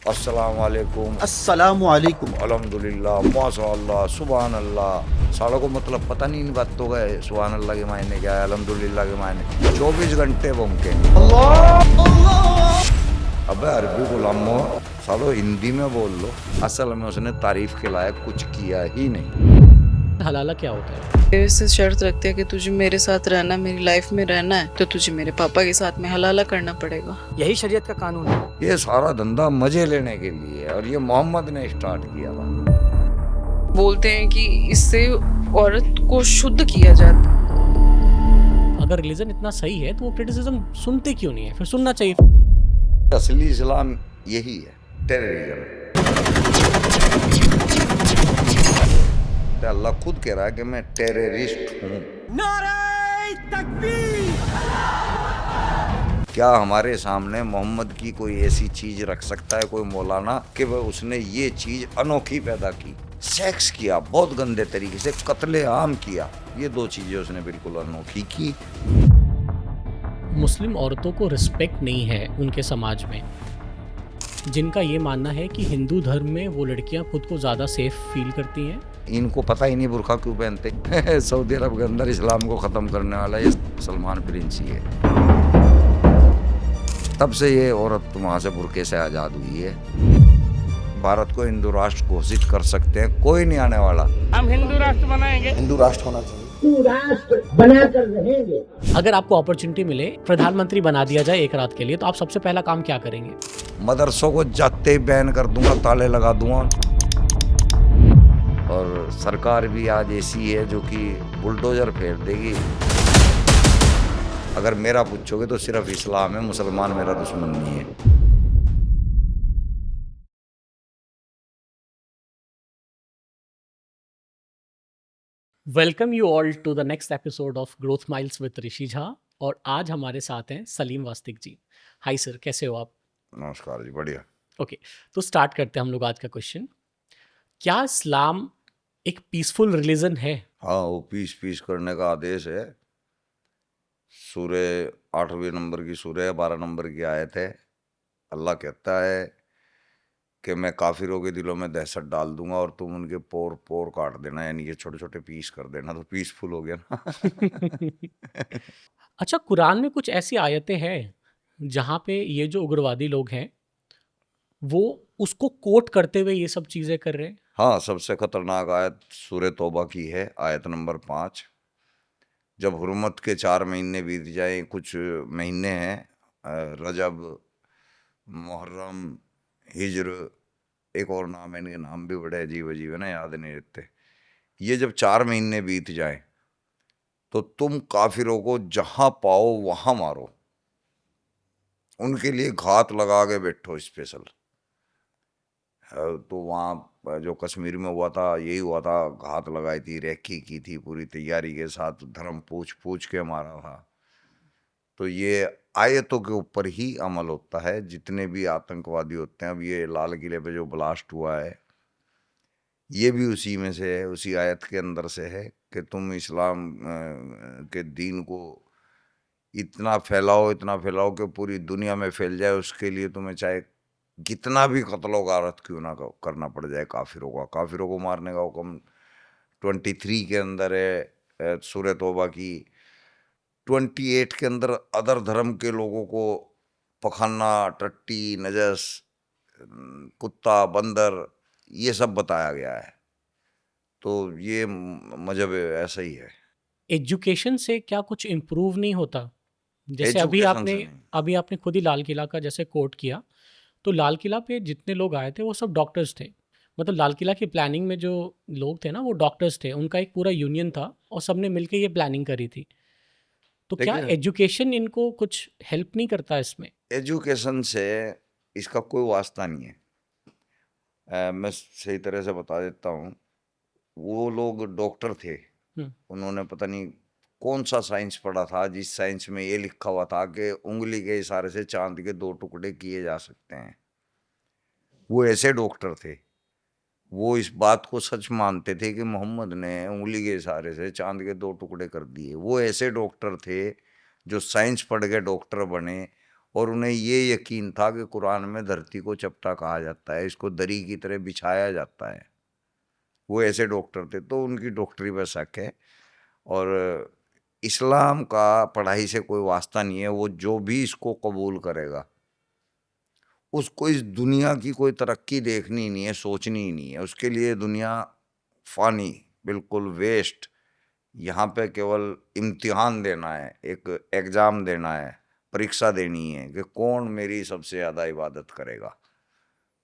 अस्सलाम वालेकुम। अस्सलामु अलैकुम। अल्हम्दुलिल्लाह, माशाअल्लाह, सुभान अल्लाह। सालों को मतलब पता नहीं इन बातों का है, सुभान अल्लाह के मायने क्या है, अल्हम्दुलिल्लाह के मायने 24 घंटे भौंकेंगे। अबे अरबी गुलामों, सालो हिंदी में बोल लो। असल में उसने तारीफ के लायक कुछ किया ही नहीं। हलाला क्या होता है? मेरे से शर्त रखते हैं कि तुझे मेरे साथ रहना, मेरी लाइफ में रहना है तो तुझे मेरे पापा के साथ में हलाला करना पड़ेगा। यही शरीयत का कानून है। ये सारा धंधा मजे लेने के लिए है और ये मोहम्मद ने स्टार्ट किया था। बोलते हैं कि इससे औरत को शुद्ध किया जाता है। अगर रिलीजन इतना सही है तो वो क्रिटिसिज्म सुनते क्यों नहीं है? फिर सुनना चाहिए। असली इस्लाम यही है, टेररिज्म। अल्लाह खुद कह रहा है कि मैं टेररिस्ट हूँ। क्या हमारे सामने मोहम्मद की कोई ऐसी चीज रख सकता है कोई मौलाना कि वह उसने ये चीज अनोखी पैदा की? सेक्स किया बहुत गंदे तरीके से, कत्ले आम किया, ये दो चीजें उसने बिल्कुल अनोखी की। मुस्लिम औरतों को रिस्पेक्ट नहीं है उनके समाज में, जिनका ये मानना है कि हिंदू धर्म में वो लड़कियां खुद को ज़्यादा सेफ फील करती हैं। इनको पता ही नहीं बुर्का क्यों पहनते। सऊदी अरब के अंदर इस्लाम को ख़त्म करने वाला ये सलमान प्रिंस ही है। तब से ये औरत वहाँ से बुर्के से आज़ाद हुई है। भारत को हिंदू राष्ट्र घोषित कर सकते हैं, कोई नहीं आने वाला। हम हिंदू राष्ट्र बनाएंगे। हिंदू राष्ट्र होना चाहिए। बनाकर रहेंगे। अगर आपको अपॉर्चुनिटी मिले प्रधानमंत्री बना दिया जाए एक रात के लिए, तो आप सबसे पहला काम क्या करेंगे? मदरसों को जाते ही बैन कर दूंगा, ताले लगा दूंगा। और सरकार भी आज ऐसी है जो कि बुलडोजर फेर देगी। अगर मेरा पूछोगे तो सिर्फ इस्लाम है, मुसलमान मेरा दुश्मन नहीं है। Welcome you all to the next episode of growth miles with Rishi Jha. और आज हमारे साथ हैं सलीम वास्तिक जी। हाय सर, कैसे हो आप? नमस्कार जी, बढ़िया। ओके, तो स्टार्ट करते हैं हम लोग आज का क्वेश्चन। क्या इस्लाम एक पीसफुल रिलीजन है? हाँ, वो पीस करने का आदेश है। सूरे 8वें नंबर की सूरे 12 नंबर की आयत है। अल्लाह कहता है कि मैं काफिरों के दिलों में दहशत डाल दूंगा और तुम उनके पोर पोर काट देना, यानी कि छोटे छोटे पीस कर देना, तो पीसफुल हो गया ना। अच्छा, कुरान में कुछ ऐसी आयतें हैं जहाँ पे ये जो उग्रवादी लोग हैं वो उसको कोट करते हुए ये सब चीज़ें कर रहे हैं। हाँ, सबसे खतरनाक आयत सूरे तौबा की है, आयत नंबर 5। जब हुर्मत के 4 महीने बीत जाए, कुछ महीने हैं, रजब, मुहर्रम, हिज्र, एक और नाम है, इनके नाम भी बड़े अजीब अजीब है ना, याद नहीं रहते। ये जब 4 महीने बीत जाए तो तुम काफिरों को जहां पाओ वहां मारो, उनके लिए घात लगा के बैठो स्पेशल। तो वहाँ जो कश्मीर में हुआ था यही हुआ था, घात लगाई थी, रेकी की थी पूरी तैयारी के साथ, धर्म पूछ के मारा था। तो ये आयतों के ऊपर ही अमल होता है, जितने भी आतंकवादी होते हैं। अब ये लाल किले पे जो ब्लास्ट हुआ है ये भी उसी में से है, उसी आयत के अंदर से है कि तुम इस्लाम के दीन को इतना फैलाओ कि पूरी दुनिया में फैल जाए। उसके लिए तुम्हें चाहे कितना भी कत्लो गारत क्यों ना करना पड़ जाए काफिरों को मारने का हुक्म 23 के अंदर है सूरह तौबा की। 28 के अंदर अदर धर्म के लोगों को पखाना, टट्टी, नजस, कुत्ता, बंदर, ये सब बताया गया है। तो ये मजहब ऐसा ही है। एजुकेशन से क्या कुछ इम्प्रूव नहीं होता? जैसे एजुकेशन से नहीं। अभी आपने खुद ही लाल किला का जैसे कोट किया, तो लाल किला पे जितने लोग आए थे वो सब डॉक्टर्स थे। मतलब लाल किला की प्लानिंग में जो लोग थे ना वो डॉक्टर्स थे, उनका एक पूरा यूनियन था और सबने मिलके ये प्लानिंग करी थी। तो क्या लेकिन एजुकेशन इनको कुछ हेल्प नहीं करता इसमें? एजुकेशन से इसका कोई वास्ता नहीं है। मैं सही तरह से बता देता हूँ। वो लोग डॉक्टर थे, उन्होंने पता नहीं कौन सा साइंस पढ़ा था, जिस साइंस में ये लिखा हुआ था कि उंगली के इशारे से चांद के 2 टुकड़े किए जा सकते हैं। वो ऐसे डॉक्टर थे, वो इस बात को सच मानते थे कि मोहम्मद ने उंगली के इशारे से चांद के 2 टुकड़े कर दिए। वो ऐसे डॉक्टर थे जो साइंस पढ़ के डॉक्टर बने और उन्हें ये यकीन था कि कुरान में धरती को चपटा कहा जाता है, इसको दरी की तरह बिछाया जाता है। वो ऐसे डॉक्टर थे, तो उनकी डॉक्टरी पर शक है। और इस्लाम का पढ़ाई से कोई वास्ता नहीं है। वो जो भी इसको कबूल करेगा उसको इस दुनिया की कोई तरक्की देखनी नहीं है, सोचनी ही नहीं है। उसके लिए दुनिया फानी, बिल्कुल वेस्ट। यहाँ पे केवल इम्तिहान देना है, एक एग्ज़ाम देना है, परीक्षा देनी है कि कौन मेरी सबसे ज़्यादा इबादत करेगा,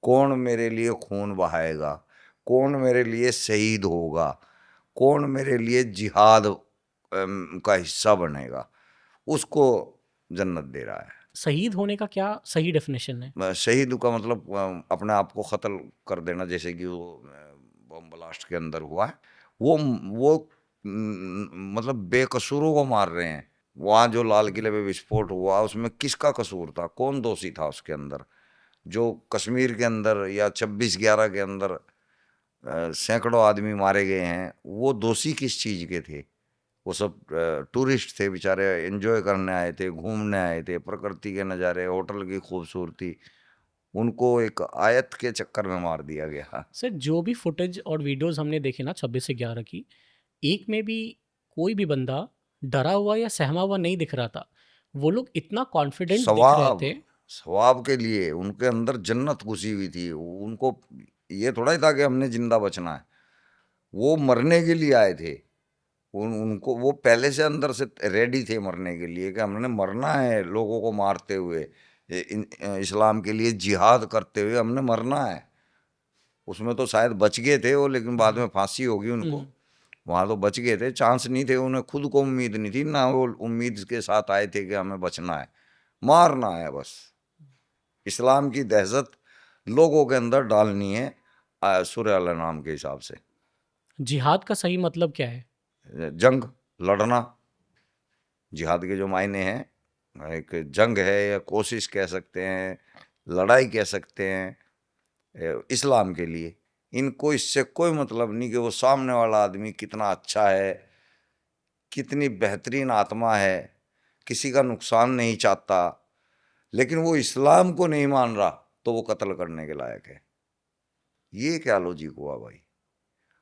कौन मेरे लिए खून बहाएगा, कौन मेरे लिए शहीद होगा, कौन मेरे लिए जिहाद का हिस्सा बनेगा, उसको जन्नत दे रहा है। शहीद होने का क्या सही डेफिनेशन है? शहीद का मतलब अपने आप को कत्ल कर देना, जैसे कि वो बम ब्लास्ट के अंदर हुआ है। वो मतलब बेकसूरों को मार रहे हैं। वहाँ जो लाल किले पे विस्फोट हुआ उसमें किसका कसूर था, कौन दोषी था उसके अंदर? जो कश्मीर के अंदर या 26/11 के अंदर सैकड़ों आदमी मारे गए हैं, वो दोषी किस चीज़ के थे? वो सब टूरिस्ट थे बेचारे, एंजॉय करने आए थे, घूमने आए थे, प्रकृति के नज़ारे, होटल की खूबसूरती, उनको एक आयत के चक्कर में मार दिया गया। सर, जो भी फुटेज और वीडियोस हमने देखे ना 26 से 11 की, एक में भी कोई भी बंदा डरा हुआ या सहमा हुआ नहीं दिख रहा था। वो लोग इतना कॉन्फिडेंट दिख रहे सवाब थे। सवाब के लिए उनके अंदर जन्नत घुसी हुई थी। उनको ये थोड़ा ही था कि हमने जिंदा बचना है, वो मरने के लिए आए थे। उनको वो पहले से अंदर से रेडी थे मरने के लिए कि हमने मरना है, लोगों को मारते हुए, इस्लाम के लिए जिहाद करते हुए हमने मरना है। उसमें तो शायद बच गए थे वो, लेकिन बाद में फांसी होगी उनको। वहाँ तो बच गए थे, चांस नहीं थे, उन्हें खुद को उम्मीद नहीं थी ना, वो उम्मीद के साथ आए थे कि हमें बचना है, मारना है बस। इस्लाम की दहशत लोगों के अंदर डालनी है सूरह अल नाम के हिसाब से। जिहाद का सही मतलब क्या है? जंग लड़ना, जिहाद के जो मायने हैं, एक जंग है या कोशिश कह सकते हैं, लड़ाई कह सकते हैं इस्लाम के लिए। इनको इससे कोई मतलब नहीं कि वो सामने वाला आदमी कितना अच्छा है, कितनी बेहतरीन आत्मा है, किसी का नुकसान नहीं चाहता, लेकिन वो इस्लाम को नहीं मान रहा तो वो कत्ल करने के लायक है। ये क्या लॉजिक हुआ भाई?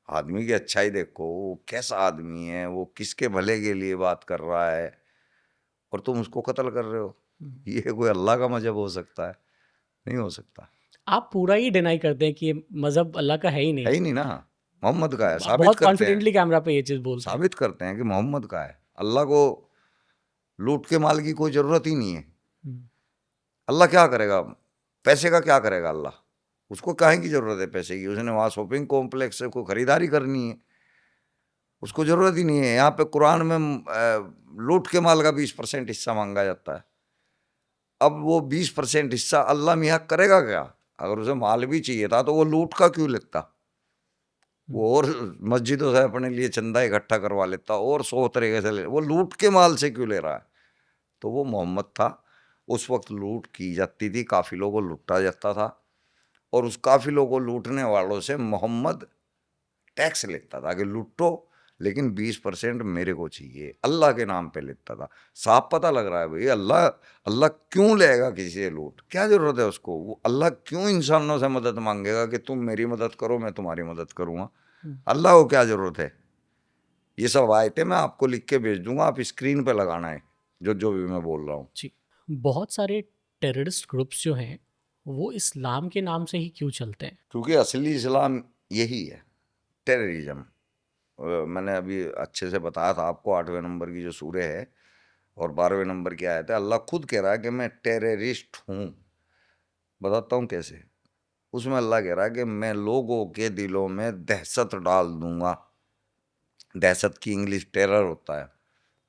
आदमी की अच्छाई देखो, वो कैसा आदमी है, वो किसके भले के लिए बात कर रहा है, और तुम उसको कत्ल कर रहे हो। ये कोई अल्लाह का मजहब हो सकता है? नहीं हो सकता। आप पूरा ही डिनाई करते हैं कि ये मजहब अल्लाह का है ही है नहीं। ही नहीं ना, मोहम्मद का है। आप साबित बहुत करते हैं, कॉन्फिडेंटली कैमरा पे ये चीज़ बोलते हैं। साबित करते हैं कि मोहम्मद का है। अल्लाह को लूट के माल की कोई ज़रूरत ही नहीं है। अल्लाह क्या करेगा? पैसे का क्या करेगा अल्लाह? उसको काहे की ज़रूरत है पैसे की? उसने वहाँ शॉपिंग कॉम्प्लेक्स से कोई ख़रीदारी करनी है, उसको ज़रूरत ही नहीं है। यहाँ पे कुरान में लूट के माल का 20% हिस्सा मांगा जाता है। अब वो 20% हिस्सा अल्लाह मियाँ करेगा क्या? अगर उसे माल भी चाहिए था तो वो लूट का क्यों लेता? वो और मस्जिदों से अपने लिए चंदा इकट्ठा करवा लेता और 100 तरीके से वो लूट के माल से क्यों ले रहा है? तो वो मोहम्मद था। उस वक्त लूट की जाती थी, काफिलों को लूटा जाता था, और उस काफिलों को लूटने वालों से मोहम्मद टैक्स लेता था कि लूटो, लेकिन 20% मेरे को चाहिए, अल्लाह के नाम पे लेता था। साफ पता लग रहा है भाई, अल्लाह क्यों लेगा किसी से लूट? क्या जरूरत है उसको? वो अल्लाह क्यों इंसानों से मदद मांगेगा कि तुम मेरी मदद करो, मैं तुम्हारी मदद करूँगा? अल्लाह को क्या जरूरत है? ये सब आयतें मैं आपको लिख के भेज दूंगा, आप स्क्रीन पे लगाना है जो भी मैं बोल रहा हूँ। जी, बहुत सारे टेररिस्ट ग्रुप्स जो हैं वो इस्लाम के नाम से ही क्यों चलते हैं? क्योंकि असली इस्लाम यही है, टेररिज्म। मैंने अभी अच्छे से बताया था आपको, 8वें नंबर की जो सूरह है और 12वें नंबर की आयत है, अल्लाह खुद कह रहा है कि मैं टेररिस्ट हूँ। बताता हूँ कैसे। उसमें अल्लाह कह रहा है कि मैं लोगों के दिलों में दहशत डाल दूंगा। दहशत की इंग्लिश टेरर होता है,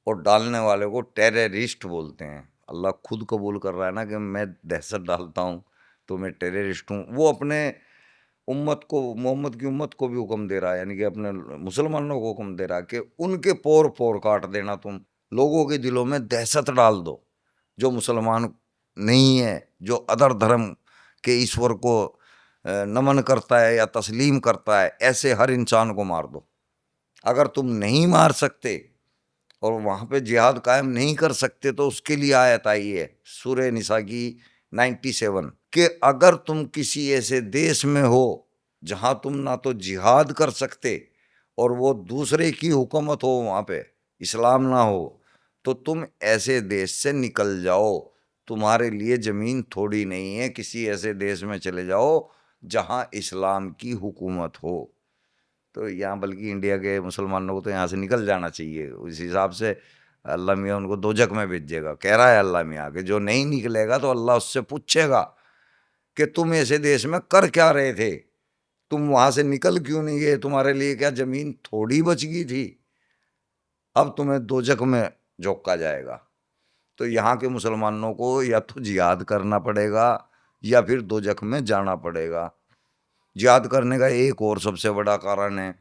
और डालने वाले को टेररिस्ट बोलते हैं। अल्लाह खुद कबूल कर रहा है ना कि मैं दहशत डालता हूँ तो मैं टेररिस्ट हूँ। वो अपने उम्मत को, मोहम्मद की उम्मत को भी हुक्म दे रहा है, यानी कि अपने मुसलमानों को हुक्म दे रहा है कि उनके पोर पोर काट देना, तुम लोगों के दिलों में दहशत डाल दो। जो मुसलमान नहीं है, जो अदर धर्म के ईश्वर को नमन करता है या तस्लीम करता है, ऐसे हर इंसान को मार दो। अगर तुम नहीं मार सकते और वहाँ पे जिहाद कायम नहीं कर सकते तो उसके लिए आयत आई है सूरह निसा की 97 कि अगर तुम किसी ऐसे देश में हो जहाँ तुम ना तो जिहाद कर सकते और वो दूसरे की हुकूमत हो, वहाँ पे इस्लाम ना हो, तो तुम ऐसे देश से निकल जाओ। तुम्हारे लिए ज़मीन थोड़ी नहीं है, किसी ऐसे देश में चले जाओ जहाँ इस्लाम की हुकूमत हो। तो यहाँ बल्कि इंडिया के मुसलमानों को तो यहाँ से निकल जाना चाहिए। उस हिसाब से अल्लाह मियाँ उनको दोजख में भेजेगा। कह रहा है अल्लाह मियाँ कि जो नहीं निकलेगा तो अल्लाह उससे पूछेगा कि तुम ऐसे देश में कर क्या रहे थे, तुम वहाँ से निकल क्यों नहीं गए, तुम्हारे लिए क्या ज़मीन थोड़ी बच गई थी, अब तुम्हें दोजख में झोंका जाएगा। तो यहाँ के मुसलमानों को या तो जिहाद करना पड़ेगा या फिर दोजख में जाना पड़ेगा। जिहाद करने का एक और सबसे बड़ा कारण है,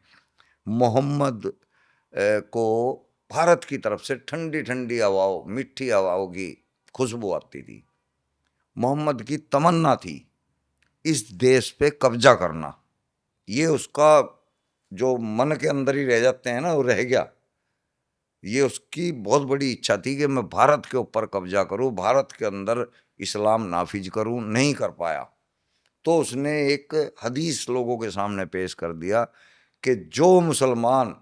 मोहम्मद को भारत की तरफ से ठंडी ठंडी हवाओं, मीठी हवाओं की खुशबू आती थी। मोहम्मद की तमन्ना थी इस देश पे कब्जा करना। ये उसका जो मन के अंदर ही रह जाते हैं ना, वो रह गया। ये उसकी बहुत बड़ी इच्छा थी कि मैं भारत के ऊपर कब्जा करूं, भारत के अंदर इस्लाम नाफिज करूं, नहीं कर पाया। तो उसने एक हदीस लोगों के सामने पेश कर दिया कि जो मुसलमान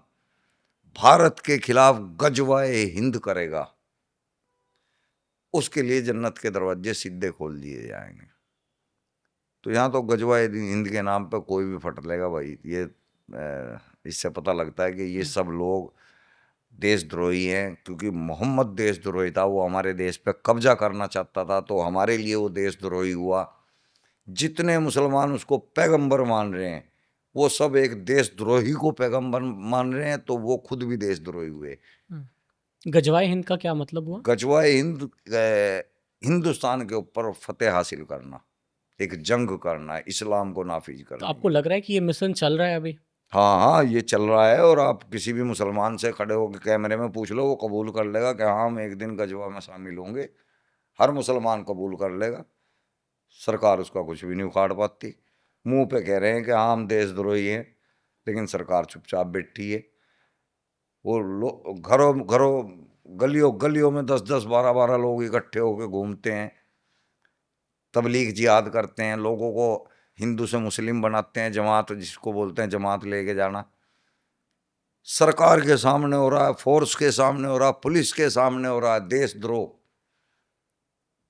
भारत के खिलाफ गजवाए हिंद करेगा उसके लिए जन्नत के दरवाजे सीधे खोल दिए जाएंगे। तो यहाँ तो गजवाए हिंद के नाम पे कोई भी फट लेगा भाई। ये इससे पता लगता है कि ये सब लोग देशद्रोही हैं, क्योंकि मोहम्मद देशद्रोही था। वो हमारे देश पे कब्जा करना चाहता था, तो हमारे लिए वो देशद्रोही हुआ। जितने मुसलमान उसको पैगंबर मान रहे हैं वो सब एक देशद्रोही को पैगंबर मान रहे हैं, तो वो खुद भी देशद्रोही हुए। गजवाए हिंद का क्या मतलब हुआ? गजवाए हिंद हिंदुस्तान के ऊपर फतेह हासिल करना, एक जंग करना, इस्लाम को नाफिज तो करना। आपको लग रहा है कि ये मिशन चल रहा है अभी? हाँ हाँ, ये चल रहा है। और आप किसी भी मुसलमान से खड़े होकर कैमरे में पूछ लो, वो कबूल कर लेगा कि हाँ हम एक दिन गजवा में शामिल होंगे। हर मुसलमान कबूल कर लेगा। सरकार उसका कुछ भी नहीं उखाड़ पाती। मुंह पे कह रहे हैं कि हाँ हम देशद्रोही हैं, लेकिन सरकार चुपचाप बैठी है। वो घरों घरों, गलियों गलियों में 10-10, 12-12 लोग इकट्ठे होकर घूमते हैं, तबलीग जिहाद करते हैं, लोगों को हिंदू से मुस्लिम बनाते हैं, जमात जिसको बोलते हैं जमात लेके जाना। सरकार के सामने हो रहा है, फोर्स के सामने हो रहा है, पुलिस के सामने हो रहा है देशद्रोह।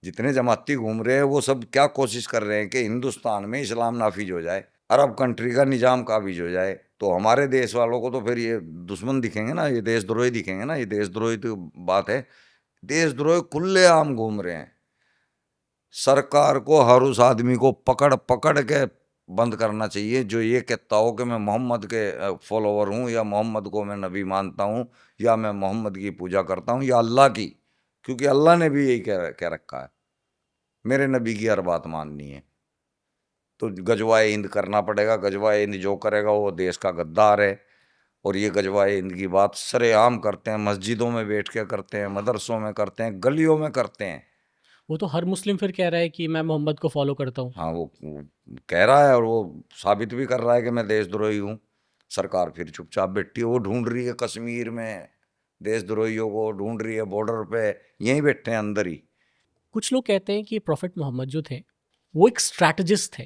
जितने जमाती घूम रहे हैं वो सब क्या कोशिश कर रहे हैं कि हिंदुस्तान में इस्लाम नाफिज हो जाए, अरब कंट्री का निजाम काबिज हो जाए। तो हमारे देश वालों को तो फिर ये दुश्मन दिखेंगे ना, ये देशद्रोही दिखेंगे ना। ये देशद्रोही तो बात है, देशद्रोही खुलेआम घूम रहे हैं। सरकार को हर उस आदमी को पकड़ पकड़ के बंद करना चाहिए जो ये कहता हो कि मैं मोहम्मद के फॉलोवर हूँ, या मोहम्मद को मैं नबी मानता हूँ, या मैं मोहम्मद की पूजा करता हूँ, या अल्लाह की। क्योंकि अल्लाह ने भी यही कह रखा है, मेरे नबी की हर बात माननी है। तो गजवाए हिंद करना पड़ेगा। गजवाए हिंद जो करेगा वो देश का गद्दार है। और ये गजवाए हिंद की बात सरेआम करते हैं, मस्जिदों में बैठ के करते हैं, मदरसों में करते हैं, गलियों में करते हैं। वो तो हर मुस्लिम फिर कह रहा है कि मैं मोहम्मद को फॉलो करता हूँ। हाँ, वो कह रहा है और वो साबित भी कर रहा है कि मैं देशद्रोही हूँ। सरकार फिर चुपचाप बैठी है। वो ढूंढ रही है कश्मीर में देशद्रोहियों को, ढूंढ रही है बॉर्डर पे, यहीं बैठे हैं अंदर ही। कुछ लोग कहते हैं कि प्रॉफिट मोहम्मद जो थे वो एक स्ट्रैटेजिस्ट थे।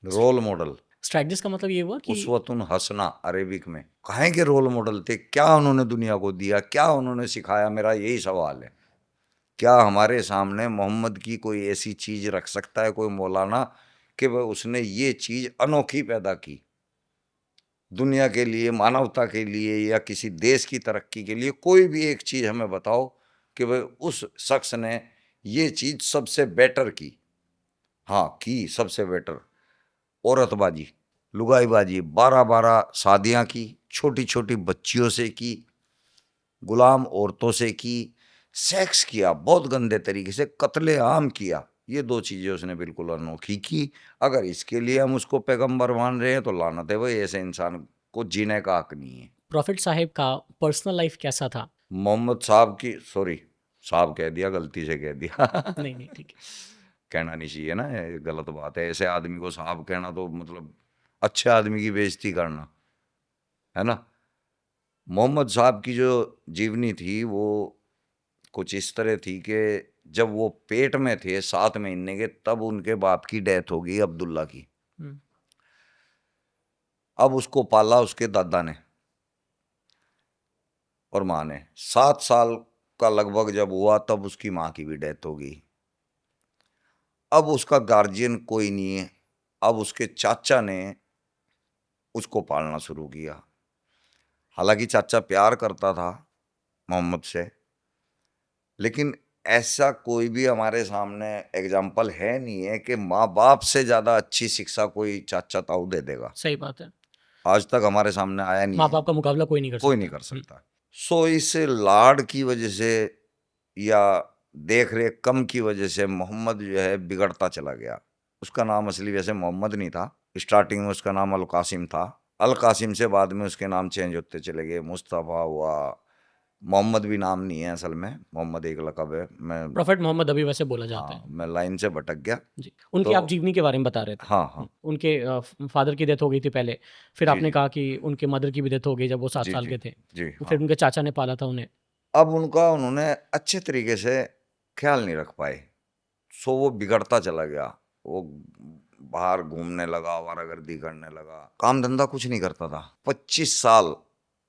रोल मॉडल, स्ट्रैटेजिस्ट का मतलब ये हुआ कि उसवतुन हसना अरेबिक में। काहे के रोल मॉडल थे? क्या उन्होंने दुनिया को दिया, क्या उन्होंने सिखाया? मेरा यही सवाल है। क्या हमारे सामने मोहम्मद की कोई ऐसी चीज़ रख सकता है कोई मौलाना कि वह उसने ये चीज़ अनोखी पैदा की दुनिया के लिए, मानवता के लिए, या किसी देश की तरक्की के लिए? कोई भी एक चीज़ हमें बताओ कि वह उस शख्स ने ये चीज़ सबसे बेटर की। हाँ, की सबसे बेटर। औरतबाजी, लुगाईबाजी, 12-12 शादियाँ की, छोटी छोटी बच्चियों से की, गुलाम औरतों से की, सेक्स किया, बहुत गंदे तरीके से कत्ले आम किया। ये 2 चीज़ें उसने बिल्कुल अनोखी की। अगर इसके लिए हम उसको पैगंबर मान रहे हैं तो लानत है भाई, ऐसे इंसान को जीने का हक नहीं है। प्रॉफिट साहब का पर्सनल लाइफ कैसा था? मोहम्मद साहब की, सॉरी साहब कह दिया, गलती से कह दिया। नहीं नहीं, ठीक है। कहना नहीं चाहिए ना, ये गलत बात है। ऐसे आदमी को साहब कहना तो मतलब अच्छे आदमी की बेइज्जती करना है ना। मोहम्मद साहब की जो जीवनी थी वो कुछ इस तरह थी कि जब वो पेट में थे 7 महीने के, तब उनके बाप की डेथ हो गई, अब्दुल्ला की। हम्म, अब उसको पाला उसके दादा ने और माँ ने। 7 साल का लगभग जब हुआ तब उसकी माँ की भी डेथ हो गई। अब उसका गार्जियन कोई नहीं है। अब उसके चाचा ने उसको पालना शुरू किया। हालांकि चाचा प्यार करता था मोहम्मद से, लेकिन ऐसा कोई भी हमारे सामने एग्जाम्पल है नहीं है कि माँ बाप से ज्यादा अच्छी शिक्षा कोई चाचा ताऊ दे देगा। सही बात है। आज तक हमारे सामने आया नहीं माँ है, बाप का मुकाबला कोई नहीं कर कोई सकता। नहीं कर सकता। सो इस लाड की वजह से या देख रेख कम की वजह से मोहम्मद जो है बिगड़ता चला गया। उसका नाम असली वैसे मोहम्मद नहीं था, स्टार्टिंग में उसका नाम अल कासिम था। अल कासिम से बाद में उसके नाम चेंज होते चले गए, मुस्तफ़ा हुआ। मोहम्मद भी नाम नहीं है असल में, मोहम्मद एक लक़ब है। मैं प्रोफेट मोहम्मद अभी वैसे बोला जाता है। हाँ, मैं लाइन से भटक गया। जी, उनकी तो आप जीवनी के बारे में बता रहे थे। हाँ हाँ उनके फादर की डेथ हो गई थी पहले, फिर जी आपने जी कहा कि उनके मदर की भी डेथ हो गई जब वो 7 जी साल जी के थे। जी फिर हाँ। उनके चाचा ने पाला था उन्हें। अब उन्होंने अच्छे तरीके से ख्याल नहीं रख पाए, सो वो बिगड़ता चला गया। वो बाहर घूमने लगा, आवारागर्दी करने लगा, काम धंधा कुछ नहीं करता था। 25 साल,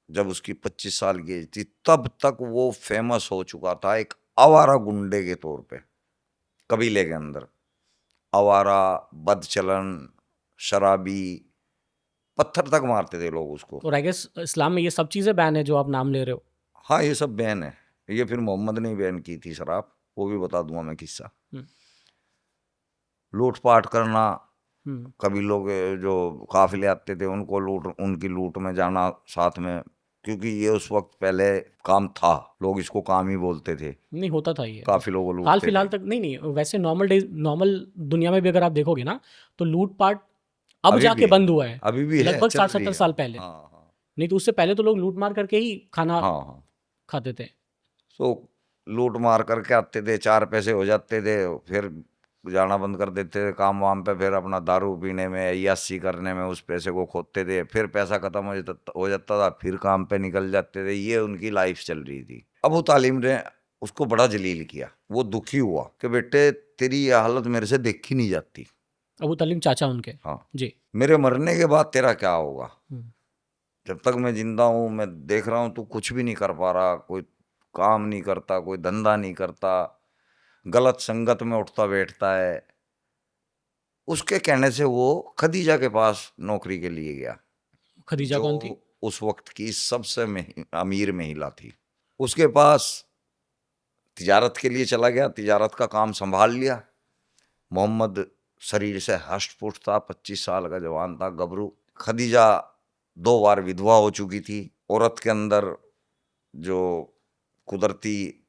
जब उसकी 25 साल की एज थी, तब तक वो फेमस हो चुका था एक आवारा गुंडे के तौर पे। कबीले के अंदर आवारा, बदचलन, शराबी, पत्थर तक मारते थे लोग उसको। और आई गेस इस्लाम में ये सब चीज़ें बैन है जो आप नाम ले रहे हो। हाँ, ये सब बैन है। ये फिर मोहम्मद ने बैन की थी शराब, वो भी बता दूंगा मैं किस्सा। हम्म, लूटपाट करना, हम्म, कबीलों के जो काफिले आते थे उनको उनकी लूट में जाना साथ में, क्योंकि ये उस वक्त पहले काम था, लोग इसको काम ही बोलते थे। नहीं होता था ये। काफिलों को हाल लूटते फिलहाल थे। तक नहीं, नहीं वैसे नॉर्मल डेज, नॉर्मल दुनिया में भी अगर आप देखोगे ना तो लूटपाट अब अभी जाके भी बंद हुआ है। अभी भी है, लगभग चल रही 60-70 है। साल पहले। हाँ हाँ नहीं तो उससे पहले तो लोग लूट मार करके ही खाना हाँ हाँ। खाते थे। सो लूट मार करके आते थे, 4 पैसे हो जाते थे, फिर जाना बंद कर देते थे काम वाम पे, फिर अपना दारू पीने में, अय्याशी करने में उस पैसे को खोते थे। फिर पैसा खत्म हो जाता था, फिर काम पे निकल जाते थे। ये उनकी लाइफ चल रही थी। अबू तालिब ने उसको बड़ा जलील किया। वो दुखी हुआ कि बेटे तेरी ये हालत मेरे से देखी नहीं जाती। अबू तलीम चाचा उनके। हाँ, जी। मेरे मरने के बाद तेरा क्या होगा? हम्म, जब तक मैं जिंदा हूं, मैं देख रहा हूं तू कुछ भी नहीं कर पा रहा, कोई काम नहीं करता, कोई धंधा नहीं करता, गलत संगत में उठता बैठता है। उसके कहने से वो खदीजा के पास नौकरी के लिए गया, खदीजा जो कौन थी? उस वक्त की सबसे अमीर महिला थी। उसके पास तिजारत के लिए चला गया, तिजारत का काम संभाल लिया। मोहम्मद शरीर से हष्ट पुष्ट था, 25 साल का जवान था, गबरू। खदीजा 2 बार विधवा हो चुकी थी। औरत के अंदर जो कुदरती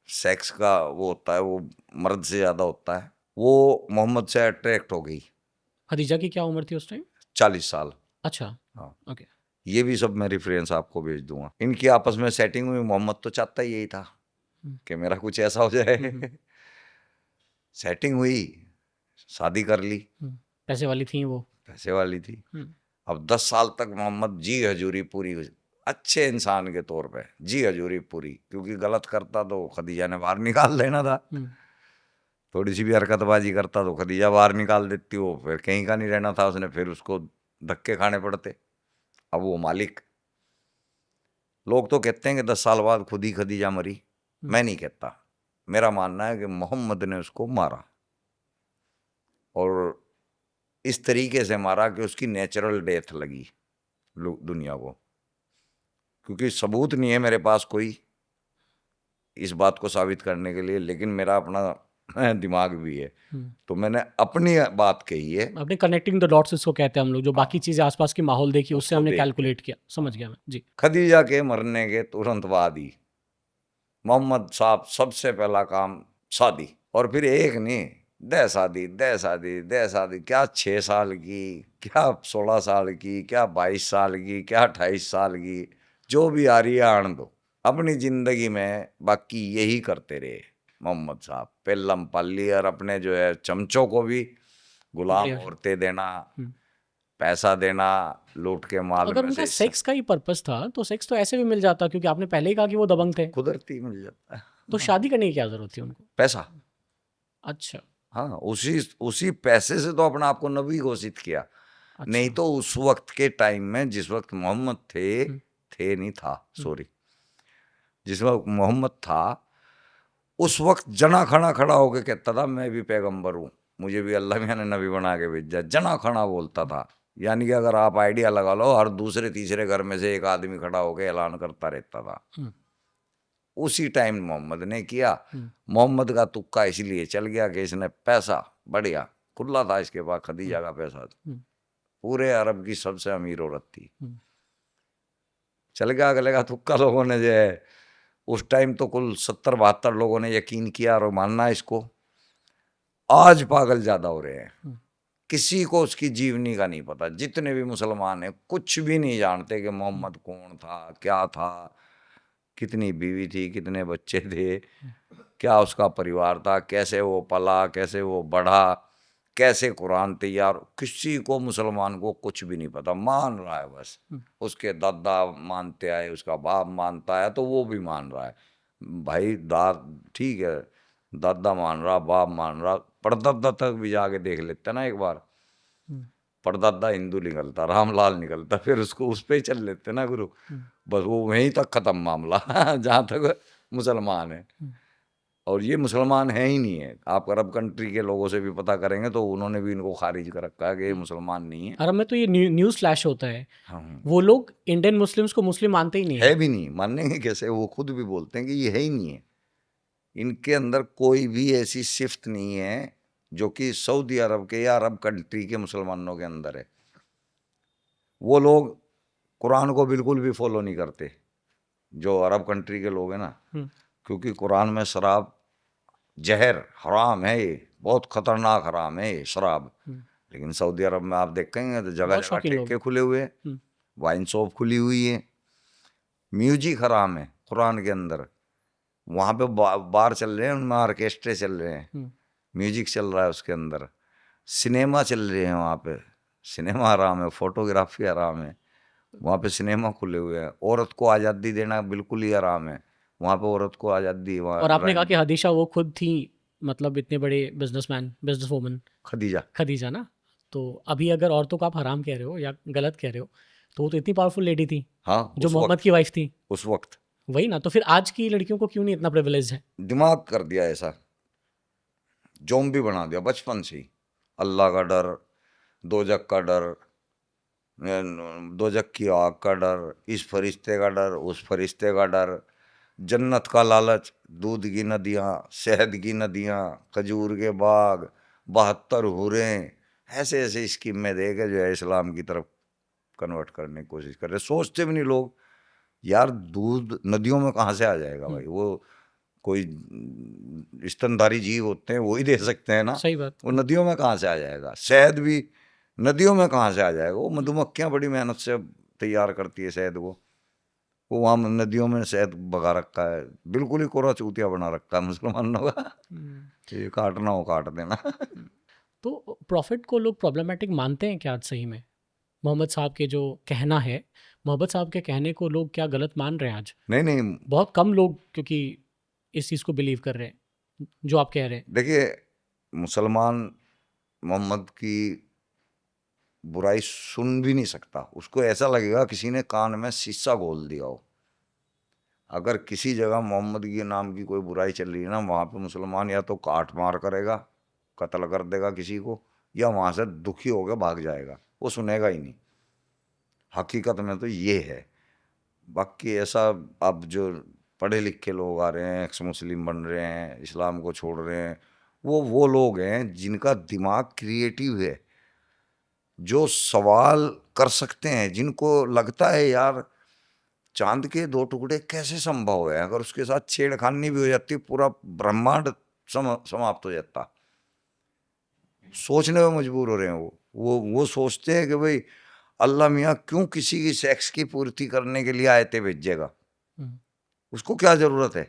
सेक्स का वो होता है, वो मर्द से ज्यादा होता है। वो मोहम्मद से अट्रैक्ट हो गई। खदीजा की क्या उम्र थी उस टाइम? 40 साल। अच्छा। हाँ, ओके। ये भी सब मैं रेफरेंस आपको भेज दूंगा। इनकी आपस में सेटिंग हुई। मोहम्मद तो चाहता ही यही था कि मेरा कुछ ऐसा हो जाए। सेटिंग हुई, शादी कर ली। पैसे वाली थी वो। पैसे वाली थी। अब 10 साल तक मोहम्मद जी हजूरी पूरी, अच्छे इंसान के तौर पे जी हजूरी पूरी, क्योंकि गलत करता तो खदीजा ने बाहर निकाल देना था। थोड़ी सी भी हरकतबाजी करता तो खदीजा बाहर निकाल देती, वो फिर कहीं का नहीं रहना था उसने, फिर उसको धक्के खाने पड़ते। अब वो मालिक, लोग तो कहते हैं कि 10 साल बाद खुद ही खदीजा मरी। मैं नहीं कहता, मेरा मानना है कि मोहम्मद ने उसको मारा, और इस तरीके से मारा कि उसकी नेचुरल डेथ लगी दुनिया को। क्योंकि सबूत नहीं है मेरे पास कोई इस बात को साबित करने के लिए, लेकिन मेरा अपना दिमाग भी है, तो मैंने अपनी बात कही है। आपने कनेक्टिंग द डॉट्स इसको कहते हैं हम लोग, जो बाकी चीजें आसपास की माहौल देखी उससे हमने देख कैलकुलेट किया। समझ गया मैं जी। खदीजा के मरने के तुरंत बाद ही मोहम्मद साहब सबसे पहला काम शादी, और फिर एक नहीं, 10 शादी, 10 शादी, 10 शादी। क्या 6 साल की, क्या 16 साल की, क्या 22 साल की, क्या 28 साल की, जो भी आ रही है आन दो। अपनी जिंदगी में बाकी यही करते रहे मोहम्मद साहब, पेल्लम पल्ली, और अपने जो है चमचों को भी गुलाम बढ़िया। औरतें देना, पैसा देना, लूट के माल अगर में उनका से सेक्स का ही पर्पस था तो सेक्स तो ऐसे भी मिल जाता, क्योंकि आपने पहले ही कहा कि वो दबंग थे, कुदरती मिल जाता है। तो शादी करने की क्या जरूरत थी उनको? पैसा, अच्छा हाँ, उसी पैसे से तो अपने आप को नबी घोषित किया। अच्छा। नहीं तो उस वक्त के टाइम में, जिस वक्त मोहम्मद थे नहीं था, सॉरी, जिस वक्त मोहम्मद था उस वक्त जना खड़ा खड़ा होके कहता था मैं भी पैगंबर हूँ, मुझे भी अल्लाह मियां ने नबी बना के भेजा। जना खड़ा बोलता था, यानी कि अगर आप आइडिया लगा लो, हर दूसरे तीसरे घर में से एक आदमी खड़ा होकर ऐलान करता रहता था। उसी टाइम मोहम्मद ने किया। मोहम्मद का तुक्का इसलिए चल गया कि इसने पैसा, बढ़िया खुला था इसके पास, खदीजा का पैसा, पूरे अरब की सबसे अमीर औरत थी, चल गया अगले का तुक्का। लोगों ने जो है उस टाइम तो कुल 70-72 लोगों ने यकीन किया और मानना इसको। आज पागल ज्यादा हो रहे हैं, किसी को उसकी जीवनी का नहीं पता। जितने भी मुसलमान हैं कुछ भी नहीं जानते कि मोहम्मद कौन था, क्या था, कितनी बीवी थी, कितने बच्चे थे, क्या उसका परिवार था, कैसे वो पला, कैसे वो बढ़ा, कैसे कुरान तैयार। किसी को मुसलमान को कुछ भी नहीं पता, मान रहा है बस। उसके दादा मानते आए, उसका बाप मानता है तो वो भी मान रहा है। भाई ठीक है, दादा मान रहा, बाप मान रहा, परदादा तक भी जाके देख लेते ना एक बार। परदादा हिंदू निकलता, रामलाल निकलता, फिर उसको उस पे ही चल लेते ना गुरु, बस वो वहीं तक खत्म मामला जहाँ तक मुसलमान है। और ये मुसलमान है ही नहीं है। आप अरब कंट्री के लोगों से भी पता करेंगे तो उन्होंने भी इनको खारिज कर रखा है कि ये मुसलमान नहीं है। अरब में तो ये न्यूज़ फ्लैश होता है, हाँ, वो लोग इंडियन मुस्लिम्स को मुस्लिम मानते ही नहीं है भी नहीं, मानेंगे कैसे? वो खुद भी बोलते हैं कि ये है ही नहीं है। इनके अंदर कोई भी ऐसी सिफ्त नहीं है जो कि सऊदी अरब के या अरब कंट्री के मुसलमानों के अंदर है। वो लोग कुरान को बिल्कुल भी फॉलो नहीं करते जो अरब कंट्री के लोग हैं ना, क्योंकि कुरान में शराब जहर हराम है, ये बहुत खतरनाक हराम है ये शराब। लेकिन सऊदी अरब में आप देखेंगे तो जगह जगह ठेके खुले हुए हैं, वाइन शॉप खुली हुई है। म्यूजिक हराम है कुरान के अंदर, वहाँ पे बार चल रहे हैं, उनमें ऑर्केस्ट्रे चल रहे हैं, म्यूजिक चल रहा है उसके अंदर, सिनेमा चल रहे हैं वहाँ पे, सिनेमा हराम है, फोटोग्राफी हराम है, वहाँ पे सिनेमा खुले हुए हैं। औरत को आज़ादी देना बिल्कुल ही हराम है, वहाँ पे औरत को आज़ादी। और आपने कहा कि हदीशा वो खुद थी, मतलब इतने बड़े बिजनेसमैन, बिजनेस वूमन खदीजा ना, तो अभी अगर औरतों को आप हराम कह रहे हो या गलत कह रहे हो, तो वो तो इतनी पावरफुल लेडी थी, हाँ, जो मोहम्मद की वाइफ थी उस वक्त। वही ना, तो फिर आज की लड़कियों को क्यों नहीं इतना प्रिविलेज है? दिमाग कर दिया ऐसा, ज़ॉम्बी बना दिया बचपन से ही। अल्लाह का डर, दोजक का डर, दोजक की आग का डर, इस फरिश्ते का डर, उस फरिश्ते का डर, जन्नत का लालच, दूध की नदियाँ, शहद की नदियाँ, खजूर के बाग, 72 हुरें, ऐसे ऐसे स्कीमें दे के जो है इस्लाम की तरफ कन्वर्ट करने की कोशिश कर रहे। सोचते भी नहीं लोग यार, दूध नदियों में कहाँ से आ जाएगा भाई? वो कोई स्तनधारी जीव होते हैं, वो ही दे सकते हैं ना। सही बात। वो नदियों में कहाँ से आ जाएगा? शहद भी नदियों में कहाँ से आ जाएगा? वो मधुमक्खियाँ बड़ी मेहनत से तैयार करती है शहद को, वो वहाँ नदियों में शहद भगा रखा है, बिल्कुल ही कोरा चूतिया बना रखा है मुसलमानों का। ये काटना हो काट देना। तो प्रॉफिट को लोग प्रॉब्लमेटिक मानते हैं क्या आज सही में? मोहम्मद साहब के जो कहना है, मोहम्मद साहब के कहने को लोग क्या गलत मान रहे हैं आज? नहीं, बहुत कम लोग क्योंकि इस चीज़ को बिलीव कर रहे हैं जो आप कह रहे हैं। देखिए, मुसलमान मोहम्मद की बुराई सुन भी नहीं सकता, उसको ऐसा लगेगा किसी ने कान में शीशा घोल दिया हो। अगर किसी जगह मोहम्मद के नाम की कोई बुराई चल रही है ना, वहाँ पे मुसलमान या तो काट मार करेगा, कत्ल कर देगा किसी को, या वहाँ से दुखी होकर भाग जाएगा, वो सुनेगा ही नहीं। हकीकत में तो ये है। बाकी ऐसा अब जो पढ़े लिखे लोग आ रहे हैं, एक्स मुस्लिम बन रहे हैं, इस्लाम को छोड़ रहे हैं, वो लोग हैं जिनका दिमाग क्रिएटिव है, जो सवाल कर सकते हैं, जिनको लगता है यार चांद के 2 टुकड़े कैसे संभव है? अगर उसके साथ छेड़खानी भी हो जाती पूरा ब्रह्मांड समाप्त हो जाता। सोचने में मजबूर हो रहे हैं वो सोचते हैं कि भाई अल्लाह मियाँ क्यों किसी की सेक्स की पूर्ति करने के लिए आयतें भेजेगा, उसको क्या जरूरत है?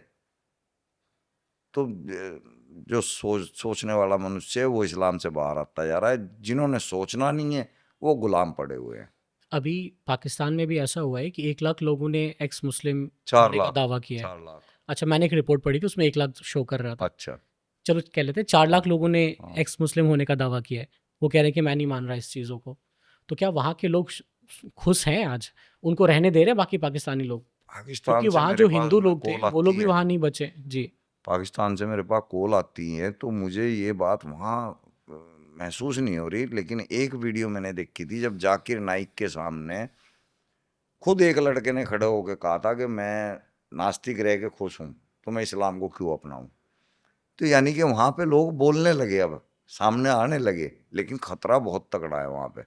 तो जो सोचने वाला मनुष्य है वो इस्लाम से बाहर आता जा रहा है। जिन्होंने सोचना नहीं है वो गुलाम पड़े हुए हैं। अभी पाकिस्तान में भी ऐसा हुआ है कि 1 लाख लोगों ने एक्स मुस्लिम 4 होने का लाख दावा किया है। 4 लाख। अच्छा, मैंने एक रिपोर्ट पढ़ी थी, उसमें 1 लाख शो कर रहा था। अच्छा। चलो कह लेते हैं 4 लाख लोगों ने हाँ। एक्स मुस्लिम होने का दावा किया है। वो कह रहे हैं कि मैं नहीं मान रहा इस चीज़ों को। तो क्या वहाँ के लोग खुश हैं आज? उनको रहने दे रहे हैं बाकी पाकिस्तानी लोग? पाकिस्तान क्योंकि से वहाँ मेरे जो पास हिंदू में लोग थे कॉल वो लोग आती भी है। वहाँ नहीं बचे। जी। पाकिस्तान से मेरे पास कॉल आती है, तो मुझे ये बात वहाँ महसूस नहीं हो रही, लेकिन एक वीडियो मैंने देखी थी जब जाकिर नाइक के सामने खुद एक लड़के ने खड़े होकर कहा था कि मैं नास्तिक रह के खुश हूँ, तो मैं इस्लाम को क्यों अपनाऊं। तो यानी कि वहाँ पे लोग बोलने लगे, अब सामने आने लगे, लेकिन खतरा बहुत तगड़ा है वहाँ पे।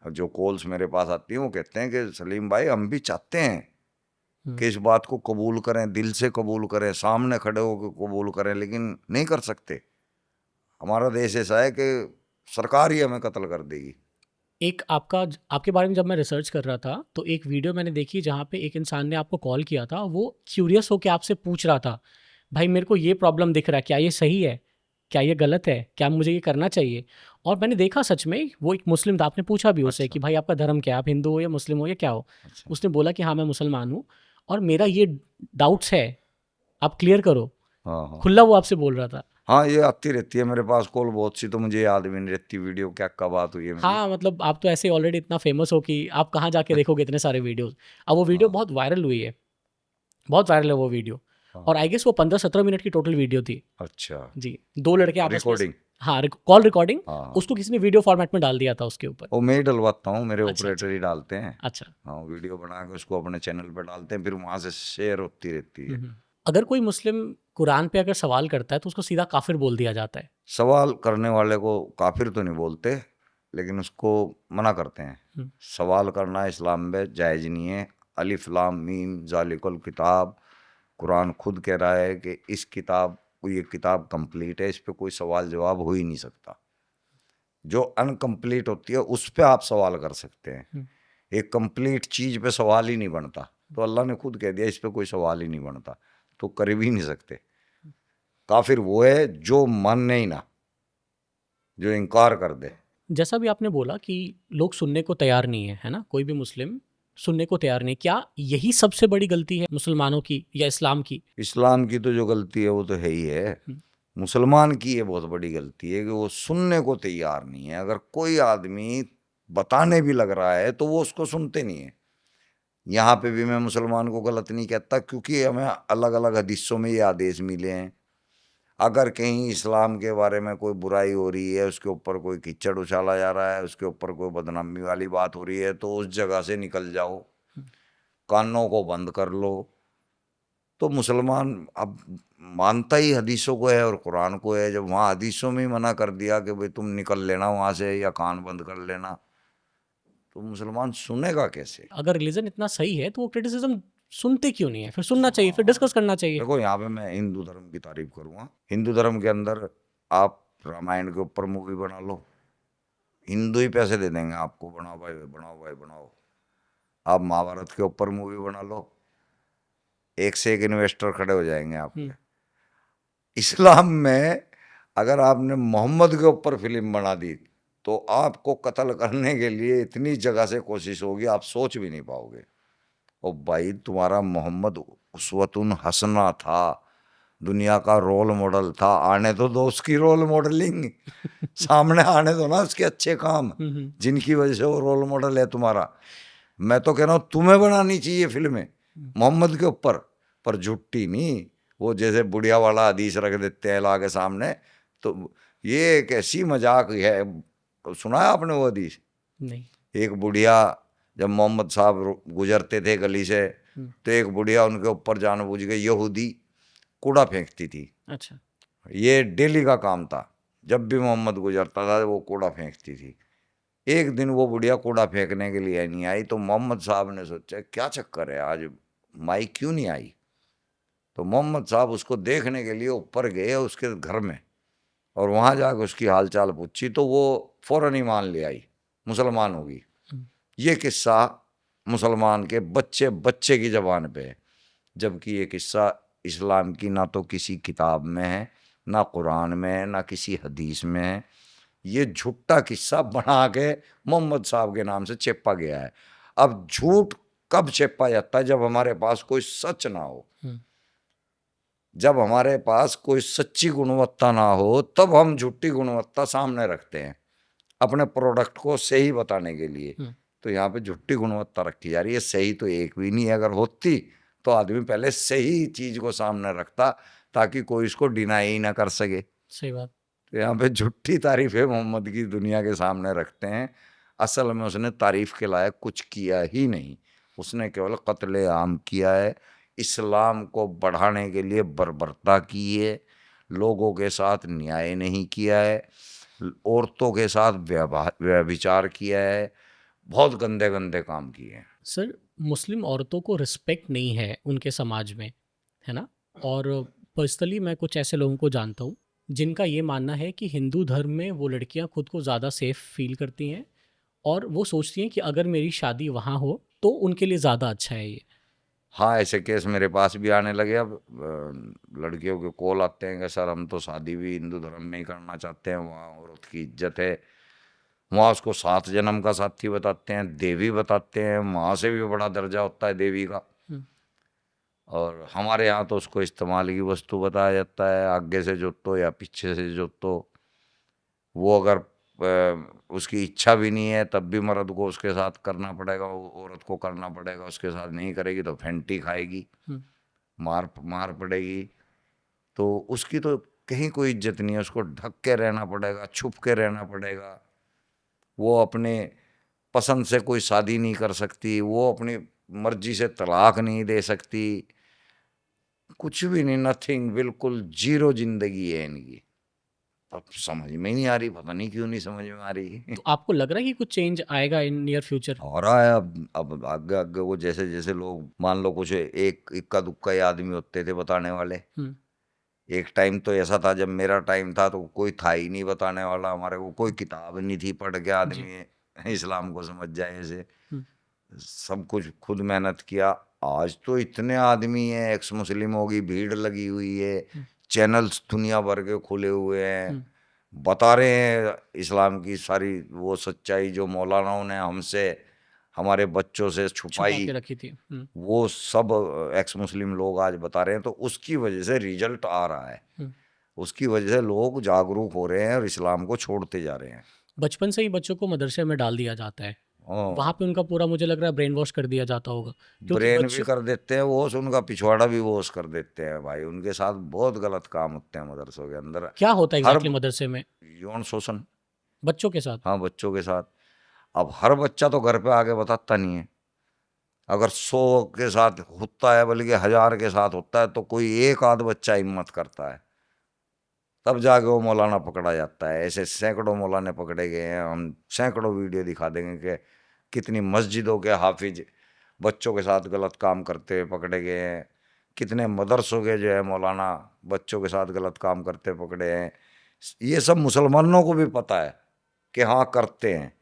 जो कॉल्स मेरे पास आती हैं वो कहते हैं कि सलीम भाई हम भी चाहते हैं कि इस बात को कबूल करें, दिल से कबूल करें, सामने खड़े होकर कबूल करें, लेकिन नहीं कर सकते। हमारा देश ऐसा है कि सरकार ही हमें कत्ल कर देगी। एक आपके बारे में जब मैं रिसर्च कर रहा था तो एक वीडियो मैंने देखी जहाँ पे एक इंसान ने आपको कॉल किया था। वो क्यूरियस होकर आपसे पूछ रहा था, भाई मेरे को ये प्रॉब्लम दिख रहा है, क्या ये सही है, क्या ये गलत है, क्या मुझे ये करना चाहिए? और मैंने देखा सच में वो एक मुस्लिम था। आपने पूछा भी उससे कि भाई आपका धर्म क्या है, आप हिंदू हो या मुस्लिम हो या क्या हो? अच्छा। उसने बोला कि हाँ मैं मुसलमान हूँ और मेरा ये डाउट्स है, आप क्लियर करो। हाँ हाँ खुला वो आपसे बोल रहा था। हाँ, ये आती रहती है मेरे पास कॉल बहुत सी, तो मुझे याद भी नहीं रहती वीडियो क्या कब बात हुई है मेरी। हाँ मतलब आप तो ऐसे ऑलरेडी इतना फेमस हो कि आप कहाँ जाके देखोगे इतने सारे वीडियोस। अब वो वीडियो हाँ। बहुत वायरल हुई है, बहुत वायरल है वो वीडियो। हाँ। और आई गेस वो 15-17 मिनट की टोटल वीडियो थी। अच्छा। जी, 2 लड़के आपस में रिकॉर्डिंग। हाँ कॉल रिकॉर्डिंग। हाँ। उसको किसी ने वीडियो फॉर्मेट में डाल दिया था उसके ऊपर। वो मैं ही डलवाता हूँ, मेरे अच्छा, ऑपरेटर ही डालते हैं। अच्छा। हाँ, वीडियो बना के उसको अपने चैनल पर डालते हैं, फिर वहाँ से शेयर होती रहती है। अगर कोई मुस्लिम कुरान पे अगर सवाल करता है तो उसको सीधा काफिर बोल दिया जाता है। सवाल करने वाले को काफिर तो नहीं बोलते, लेकिन उसको मना करते हैं। सवाल करना इस्लाम में जायज़ नहीं है। अलिफ लाम मीम ज़ालिकुल किताब, कुरान खुद कह रहा है कि ये किताब कंप्लीट है, इस पे कोई सवाल जवाब हो ही नहीं सकता। जो अनकम्प्लीट होती है उस पे आप सवाल कर सकते हैं, एक कंप्लीट चीज़ पे सवाल ही नहीं बनता। तो अल्लाह ने खुद कह दिया इस पे कोई सवाल ही नहीं बनता, तो कर भी नहीं सकते। काफिर वो है जो माने ही ना, जो इनकार कर दे। जैसा भी आपने बोला कि लोग सुनने को तैयार नहीं है ना, कोई भी मुस्लिम सुनने को तैयार नहीं। क्या यही सबसे बड़ी गलती है मुसलमानों की या इस्लाम की? इस्लाम की तो जो गलती है वो तो है ही है, मुसलमान की ये बहुत बड़ी गलती है कि वो सुनने को तैयार नहीं है। अगर कोई आदमी बताने भी लग रहा है तो वो उसको सुनते नहीं है। यहाँ पे भी मैं मुसलमान को गलत नहीं कहता, क्योंकि हमें अलग अलग हदीसों में ये आदेश मिले हैं। अगर कहीं इस्लाम के बारे में कोई बुराई हो रही है, उसके ऊपर कोई कीचड़ उछाला जा रहा है, उसके ऊपर कोई बदनामी वाली बात हो रही है, तो उस जगह से निकल जाओ, कानों को बंद कर लो। तो मुसलमान अब मानता ही हदीसों को है और कुरान को है। जब वहाँ हदीसों में ही मना कर दिया कि भाई तुम निकल लेना वहाँ से या कान बंद कर लेना, तो मुसलमान सुनेगा कैसे? अगर रिलीजन इतना सही है तो वो क्रिटिसिज्म सुनते क्यों नहीं है? फिर सुनना चाहिए, फिर डिस्कस करना चाहिए। देखो, यहाँ पे मैं हिंदू धर्म की तारीफ करूँगा। हिंदू धर्म के अंदर आप रामायण के ऊपर मूवी बना लो, हिंदू ही पैसे दे देंगे आपको, बनाओ भाई बनाओ भाई बनाओ। आप महाभारत के ऊपर मूवी बना लो, एक से एक इन्वेस्टर खड़े हो जाएंगे आपके। इस्लाम में अगर आपने मोहम्मद के ऊपर फिल्म बना दी तो आपको कत्ल करने के लिए इतनी जगह से कोशिश होगी, आप सोच भी नहीं पाओगे। और भाई तुम्हारा मोहम्मद उसवतुन हसना था, दुनिया का रोल मॉडल था, आने तो दो उसकी रोल मॉडलिंग सामने आने दो ना उसके अच्छे काम, जिनकी वजह से वो रोल मॉडल है तुम्हारा। मैं तो कह रहा हूँ तुम्हें बनानी चाहिए फिल्में मोहम्मद के ऊपर, पर झूठी नहीं। वो जैसे बुढ़िया वाला हदीस रख देते हैं ला के सामने, तो ये एक ऐसी मजाक है। सुना है आपने वो हदीस? नहीं। एक बुढ़िया, जब मोहम्मद साहब गुजरते थे गली से, तो एक बुढ़िया उनके ऊपर जानबूझ के यहूदी कूड़ा फेंकती थी। अच्छा। ये डेली का काम था, जब भी मोहम्मद गुजरता था वो कूड़ा फेंकती थी। एक दिन वो बुढ़िया कूड़ा फेंकने के लिए नहीं आई, तो मोहम्मद साहब ने सोचा क्या चक्कर है, आज माई क्यों नहीं आई। तो मोहम्मद साहब उसको देखने के लिए ऊपर गए उसके घर में, और वहाँ जाकर उसकी हालचाल पूछी, तो वो फौरन ईमान ले आई, मुसलमान होगी। ये किस्सा मुसलमान के बच्चे बच्चे की ज़बान पे है, जबकि ये किस्सा इस्लाम की ना तो किसी किताब में है, ना कुरान में है, ना किसी हदीस में है। ये झूठा किस्सा बना के मोहम्मद साहब के नाम से चेपा गया है। अब झूठ कब चेपा जाता है? जब हमारे पास कोई सच ना हो, जब हमारे पास कोई सच्ची गुणवत्ता ना हो, तब हम झूठी गुणवत्ता सामने रखते हैं अपने प्रोडक्ट को सही बताने के लिए। तो यहाँ पे झूठी गुणवत्ता रखी जा रही है, सही तो एक भी नहीं है। अगर होती तो आदमी पहले सही चीज को सामने रखता ताकि कोई इसको डिनाई ही ना कर सके। सही बात। तो यहाँ पे झूठी तारीफें मोहम्मद की दुनिया के सामने रखते हैं। असल में उसने तारीफ के लायक कुछ किया ही नहीं, उसने केवल कत्ले आम किया है, इस्लाम को बढ़ाने के लिए बर्बरता की है, लोगों के साथ न्याय नहीं किया है, औरतों के साथ व्यभिचार किया है, बहुत गंदे गंदे काम किए हैं। सर, मुस्लिम औरतों को रिस्पेक्ट नहीं है उनके समाज में, है ना? और पर्सनली मैं कुछ ऐसे लोगों को जानता हूँ जिनका ये मानना है कि हिंदू धर्म में वो लड़कियाँ खुद को ज़्यादा सेफ फील करती हैं और वो सोचती हैं कि अगर मेरी शादी वहाँ हो तो उनके लिए ज़्यादा अच्छा है ये। हाँ, ऐसे केस मेरे पास भी आने लगे। अब लड़कियों के कॉल आते हैं कि सर हम तो शादी भी हिंदू धर्म में ही करना चाहते हैं, वहाँ औरत की इज्जत है, वहाँ उसको 7 जन्म का साथी बताते हैं, देवी बताते हैं, वहाँ से भी बड़ा दर्जा होता है देवी का। और हमारे यहाँ तो उसको इस्तेमाल की वस्तु बताया जाता है, आगे से जोतो या पीछे से जोतो। वो अगर उसकी इच्छा भी नहीं है तब भी मर्द को उसके साथ करना पड़ेगा, औरत को करना पड़ेगा, उसके साथ नहीं करेगी तो फेंटी खाएगी, मार पड़ेगी। तो उसकी तो कहीं कोई इज्जत नहीं है, उसको ढक के रहना पड़ेगा, छुप के रहना पड़ेगा। वो अपने पसंद से कोई शादी नहीं कर सकती, वो अपनी मर्जी से तलाक नहीं दे सकती, कुछ भी नहीं, नथिंग, बिल्कुल जीरो जिंदगी है इनकी। अब समझ में ही नहीं आ रही, पता नहीं क्यों नहीं समझ में आ रही। तो आपको लग रहा है कि कुछ चेंज आएगा इन नियर फ्यूचर? हो रहा है। अब आगे आगे वो जैसे जैसे लोग, मान लो कुछ एक इक्का दुक्का ही आदमी होते थे बताने वाले। एक टाइम तो ऐसा था, जब मेरा टाइम था तो कोई था ही नहीं बताने वाला, हमारे को कोई किताब नहीं थी पढ़ के आदमी इस्लाम को समझ जाए। ऐसे सब कुछ खुद मेहनत किया। आज तो इतने आदमी हैं, एक्स मुस्लिमों की भीड़ लगी हुई है, चैनल्स दुनिया भर के खुले हुए हैं, बता रहे हैं इस्लाम की सारी वो सच्चाई जो मौलानाओं ने हमसे, हमारे बच्चों से छुपाई रखी थी। वो सब एक्स मुस्लिम लोग आज बता रहे हैं। तो उसकी वजह से रिजल्ट आ रहा है, उसकी वजह से लोग जागरूक हो रहे हैं और इस्लाम को छोड़ते जा रहे हैं। बचपन से ही बच्चों को मदरसे में डाल दिया जाता है, वहाँ पे उनका पूरा मुझे लग रहा है ब्रेन वॉश कर दिया जाता होगा। ब्रेन भी कर देते हैं वॉश, उनका पिछवाड़ा भी वॉश कर देते हैं भाई। उनके साथ बहुत गलत काम होते हैं मदरसों के अंदर। क्या होता है एग्जैक्टली मदरसे में? यौन शोषण बच्चों के साथ। हाँ, बच्चों के साथ। अब हर बच्चा तो घर पे आके बताता नहीं है। अगर 100 के साथ होता है, बल्कि 1000 के साथ होता है, तो कोई एक आध बच्चा हिम्मत करता है, तब जाके वो मौलाना पकड़ा जाता है। ऐसे सैकड़ों मौलाने पकड़े गए हैं, हम सैकड़ों वीडियो दिखा देंगे कि कितनी मस्जिदों के हाफिज बच्चों के साथ गलत काम करते हुए पकड़े गए हैं, कितने मदरसों के जो है मौलाना बच्चों के साथ गलत काम करते पकड़े हैं। ये सब मुसलमानों को भी पता है कि हाँ करते हैं,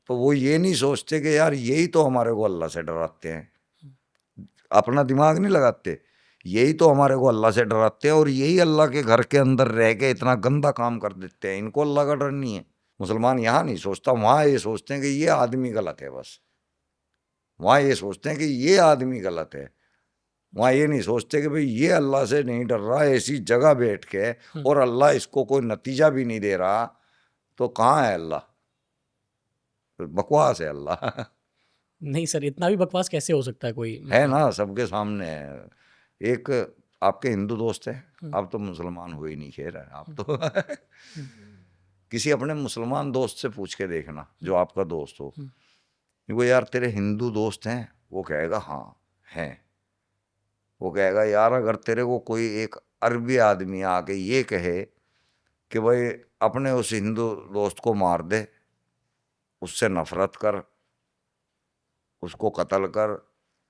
तो वो ये नहीं सोचते कि यार यही तो हमारे को अल्लाह से डराते हैं, अपना दिमाग नहीं लगाते, यही तो हमारे को अल्लाह से डराते हैं और यही अल्लाह के घर के अंदर रह के इतना गंदा काम कर देते हैं, इनको अल्लाह का डर नहीं है। मुसलमान यहाँ नहीं सोचता, वहाँ ये सोचते हैं कि ये आदमी गलत है, बस वहाँ ये सोचते हैं कि ये आदमी गलत है, वहाँ ये नहीं सोचते कि भाई ये अल्लाह से नहीं डर रहा, ऐसी जगह बैठ के और अल्लाह इसको कोई नतीजा भी नहीं दे रहा, तो कहाँ है अल्लाह? बकवास है अल्लाह। नहीं सर, इतना भी बकवास कैसे हो सकता है? कोई है ना, सबके सामने है। एक आपके हिंदू दोस्त है, आप तो मुसलमान हो ही नहीं, खैर आप तो किसी अपने मुसलमान दोस्त से पूछ के देखना जो आपका दोस्त हो, वो यार तेरे हिंदू दोस्त हैं? वो कहेगा हाँ हैं। वो कहेगा यार अगर तेरे को कोई एक अरबी आदमी आके ये कहे कि भाई अपने उस हिंदू दोस्त को मार दे, उससे नफरत कर, उसको कत्ल कर,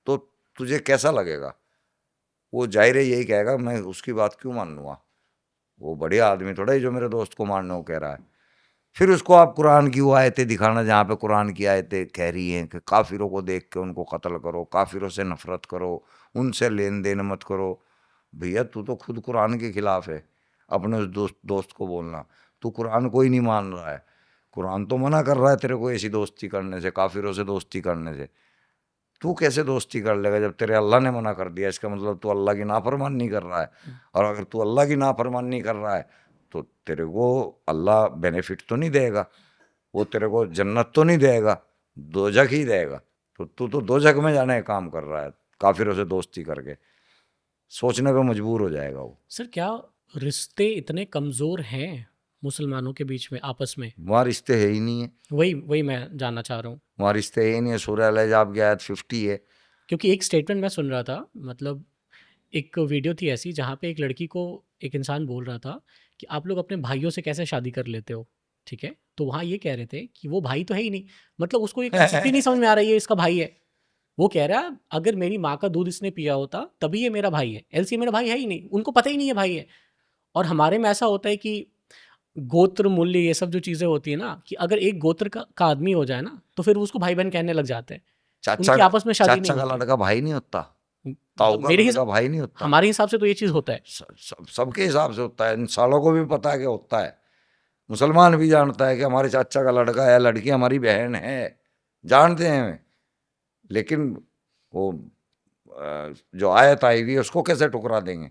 तो तुझे कैसा लगेगा? वो जाहिर है यही कहेगा मैं उसकी बात क्यों मान लूँगा, वो बढ़िया आदमी थोड़ा ही जो मेरे दोस्त को मारने को कह रहा है। फिर उसको आप कुरान की वो आयतें दिखाना जहाँ पे कुरान की आयतें कह रही हैं कि काफिरों को देख के उनको कत्ल करो, काफिरों से नफरत करो, उनसे लेन देन मत करो। भैया तू तो खुद कुरान के खिलाफ है, अपने उस दोस्त को बोलना, तू कुरान को ही नहीं मान रहा है, कुरान तो मना कर रहा है तेरे को ऐसी दोस्ती करने से, काफिरों से दोस्ती करने से। तू कैसे दोस्ती कर लेगा जब तेरे अल्लाह ने मना कर दिया? इसका मतलब तू अल्लाह की नाफरमानी कर रहा है। और अगर तू अल्लाह की नाफरमानी कर रहा है तो तेरे को अल्लाह बेनिफिट तो नहीं देगा, वो तेरे को जन्नत तो नहीं देगा, दोजख ही देगा। तो तू तो दोजख में जाने का काम कर रहा है काफिरों से दोस्ती करके। सोचने पे मजबूर हो जाएगा वो। सर क्या रिश्ते इतने कमज़ोर हैं मुसलमानों के बीच में आपस में? वहाँ रिश्ते है ही नहीं है, वही मैं जानना चाह रहा हूँ। वहाँ रिश्ते है ही नहीं है। सूरह अल-अहज़ाब की आयत 50 है। क्योंकि एक स्टेटमेंट मैं सुन रहा था, मतलब एक वीडियो थी ऐसी जहाँ पे एक लड़की को एक इंसान बोल रहा था कि आप लोग अपने भाइयों से कैसे शादी कर लेते हो, ठीक है? तो वहाँ ये कह रहे थे कि वो भाई तो है ही नहीं, मतलब उसको ये concept ही नहीं समझ में आ रही है इसका भाई है। वो कह रहा है अगर मेरी माँ का दूध इसने पिया होता तभी ये मेरा भाई है, एल्स ये मेरा भाई है ही नहीं। उनको पता ही नहीं है भाई है। और हमारे में ऐसा होता है कि गोत्र मूल्य ये सब जो चीज़ें होती है ना, कि अगर एक गोत्र का आदमी हो जाए ना तो फिर उसको भाई बहन कहने लग जाते हैं। चाचा उनकी आपस में शादी चाचा नहीं का होती। लड़का भाई नहीं होता, ताऊ का मेरे लड़का हिसाब भाई नहीं होता। हमारे हिसाब से तो ये चीज़ होता है। सबके हिसाब से होता है। इन सालों को भी पता है कि होता है। मुसलमान भी जानता है कि हमारे चाचा का लड़का है, लड़की हमारी बहन है, जानते हैं। लेकिन वो जो आयत आई हुई है उसको कैसे टुकरा देंगे?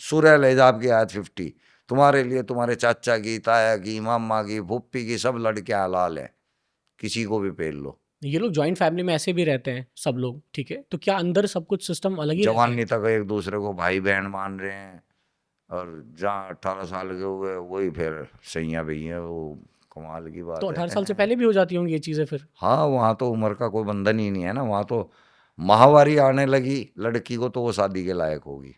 सूरह अल-अहज़ाब की आयत 50, तुम्हारे लिए तुम्हारे चाचा की, ताया की, मामा की, फूफी की सब लड़कियां हलाल है, किसी को भी पेल लो। ये लोग जॉइंट फैमिली में ऐसे भी रहते हैं सब लोग, ठीक है? तो क्या अंदर सब कुछ सिस्टम अलग ही रहता है? जवानी तक एक दूसरे को भाई बहन मान रहे हैं, और जहाँ 18 साल के हुए वही फिर सैया भैया, वो कमाल की बात तो है। 18 साल से पहले भी हो जाती होंगी ये चीज़ें फिर? हाँ, वहाँ तो उम्र का कोई बंधन ही नहीं है ना। वहाँ तो माहवारी आने लगी लड़की को तो वो शादी के लायक होगी,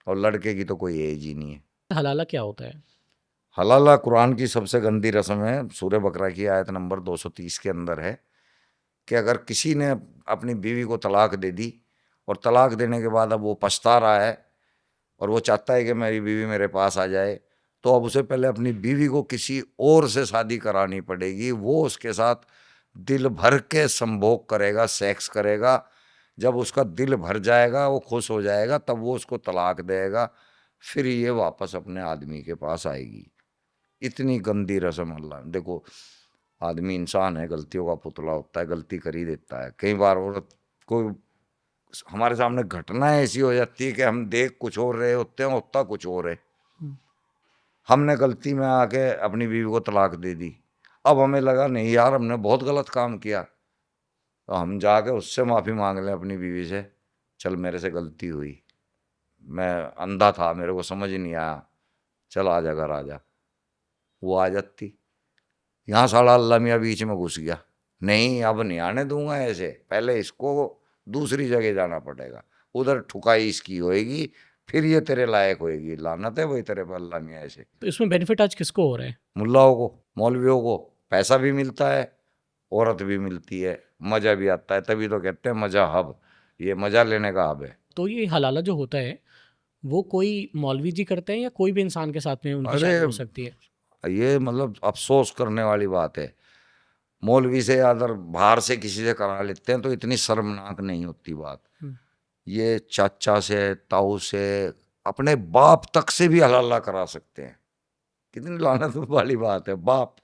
और लड़के की तो कोई एज ही नहीं है। हलाला क्या होता है? हलाला कुरान की सबसे गंदी रस्म है। सूरह बकरा की आयत नंबर 230 के अंदर है कि अगर किसी ने अपनी बीवी को तलाक दे दी, और तलाक देने के बाद अब वो पछता रहा है और वो चाहता है कि मेरी बीवी मेरे पास आ जाए, तो अब उसे पहले अपनी बीवी को किसी और से शादी करानी पड़ेगी। वो उसके साथ दिल भर के संभोग करेगा, सेक्स करेगा। जब उसका दिल भर जाएगा, वो खुश हो जाएगा, तब वो उसको तलाक देगा, फिर ये वापस अपने आदमी के पास आएगी। इतनी गंदी रस्म। अल्लाह देखो, आदमी इंसान है, गलतियों का पुतला होता है, गलती कर ही देता है। कई बार औरत को हमारे सामने घटना ऐसी हो जाती है कि हम देख कुछ और रहे होते हैं, होता कुछ और है। हमने गलती में आके अपनी बीवी को तलाक दे दी, अब हमें लगा नहीं यार हमने बहुत गलत काम किया, तो हम जाके उससे माफ़ी मांग लें अपनी बीवी से, चल मेरे से गलती हुई, मैं अंधा था, मेरे को समझ नहीं आया, चल आ जा घर आ जा। वो आ जाती। यहाँ साला अल्लाह मियाँ बीच में घुस गया, नहीं अब नहीं आने दूंगा ऐसे, पहले इसको दूसरी जगह जाना पड़ेगा, उधर ठुकाई इसकी होएगी, फिर ये तेरे लायक होएगी। लानत है वही तेरे पर अल्लाह मियाँ ऐसे। तो इसमें बेनिफिट आज किसको हो रहा है? मुल्लाओं को, मौलवियों को पैसा भी मिलता है, औरत भी मिलती है, मज़ा भी आता है। तभी तो कहते हैं मज़ा हब, ये मज़ा लेने का हब है। तो ये हलाला जो होता है वो कोई मौलवी जी करते हैं या कोई भी इंसान के साथ में उनकी अरे शादी हो सकती है? ये मतलब अफसोस करने वाली बात है। मौलवी से या अगर बाहर से किसी से करा लेते हैं तो इतनी शर्मनाक नहीं होती बात। ये चाचा से, ताऊ से, अपने बाप तक से भी हलाला करा सकते हैं। कितनी लानत वाली बात है। बाप,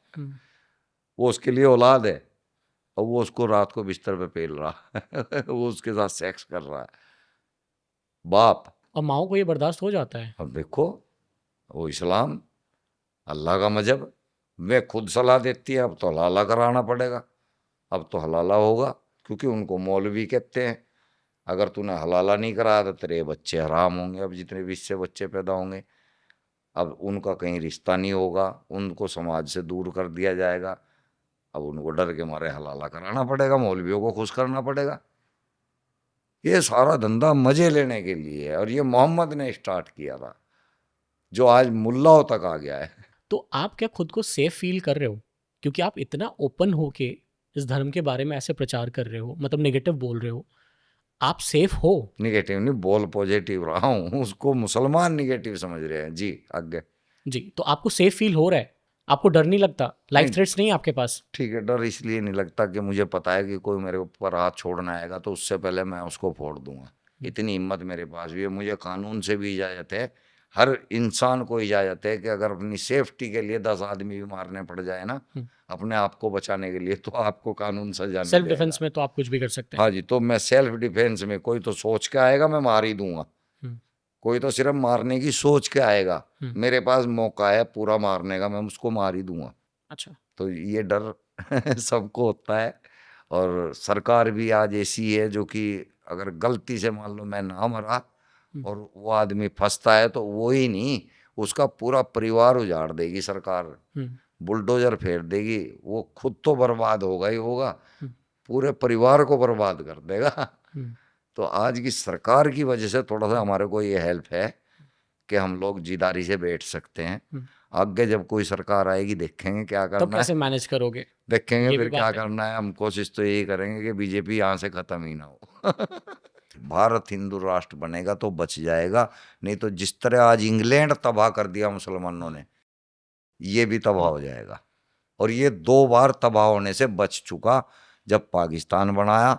वो उसके लिए औलाद है और वो उसको रात को बिस्तर पे पेल रहा है वो उसके साथ सेक्स कर रहा है, बाप। और माओ को ये बर्दाश्त हो जाता है? अब देखो, वो इस्लाम अल्लाह का मजहब, वे खुद सलाह देती है अब तो हलाला कराना पड़ेगा, अब तो हलाला होगा, क्योंकि उनको मौलवी कहते हैं। अगर तूने हलाला नहीं कराया तो तेरे बच्चे हराम होंगे। अब जितने भी इससे बच्चे पैदा होंगे, अब उनका कहीं रिश्ता नहीं होगा, उनको समाज से दूर कर दिया जाएगा। अब उनको डर के मारे हलाला कराना पड़ेगा, मौलवियों को खुश करना पड़ेगा। ये सारा धंधा मजे लेने के लिए है, और ये मोहम्मद ने स्टार्ट किया था, जो आज मुल्लाओं तक आ गया है। तो आप क्या खुद को सेफ फील कर रहे हो क्योंकि आप इतना ओपन हो के इस धर्म के बारे में ऐसे प्रचार कर रहे हो, मतलब नेगेटिव बोल रहे हो, आप सेफ हो? निगेटिव नहीं बोल, पॉजिटिव रहा हूँ। उसको मुसलमान निगेटिव समझ रहे हैं जी। आगे जी, तो आपको सेफ फील हो रहा है? आपको डर नहीं लगता? लाइफ थ्रेट्स नहीं है आपके पास? ठीक है, डर इसलिए नहीं लगता कि मुझे पता है कि कोई मेरे ऊपर हाथ छोड़ना आएगा तो उससे पहले मैं उसको फोड़ दूंगा। इतनी हिम्मत मेरे पास भी है। मुझे कानून से भी इजाज़त है हर इंसान को इजाजत है कि अगर अपनी सेफ्टी के लिए 10 आदमी भी मारने पड़ जाए ना, अपने आप को बचाने के लिए, तो आपको कानून सजा नहीं सेल्फ देगा। डिफेंस में तो आप कुछ भी कर सकते हैं। हाँ जी, तो मैं सेल्फ डिफेंस में, कोई तो सोच के आएगा मैं मार ही दूंगा, हम्म, कोई तो सिर्फ मारने की सोच के आएगा, मेरे पास मौका है पूरा मारने का, मैं उसको मार ही दूंगा। अच्छा। तो ये डर सबको होता है। और सरकार भी आज ऐसी है जो कि अगर गलती से मान लो मैं ना मरा और वो आदमी फंसता है, तो वो ही नहीं, उसका पूरा परिवार उजाड़ देगी सरकार, बुलडोजर फेर देगी, वो खुद तो बर्बाद होगा ही होगा, पूरे परिवार को बर्बाद कर देगा। तो आज की सरकार की वजह से थोड़ा सा हमारे को ये हेल्प है कि हम लोग जिदारी से बैठ सकते हैं। आगे जब कोई सरकार आएगी देखेंगे क्या तब करना कैसे है, मैनेज करोगे? देखेंगे ये फिर भी क्या बात है। करना है। हम कोशिश तो यही करेंगे कि बीजेपी यहाँ से खत्म ही ना हो। भारत हिंदू राष्ट्र बनेगा तो बच जाएगा, नहीं तो जिस तरह आज इंग्लैंड तबाह कर दिया मुसलमानों ने, ये भी तबाह हो जाएगा। और ये 2 बार तबाह होने से बच चुका, जब पाकिस्तान बनाया,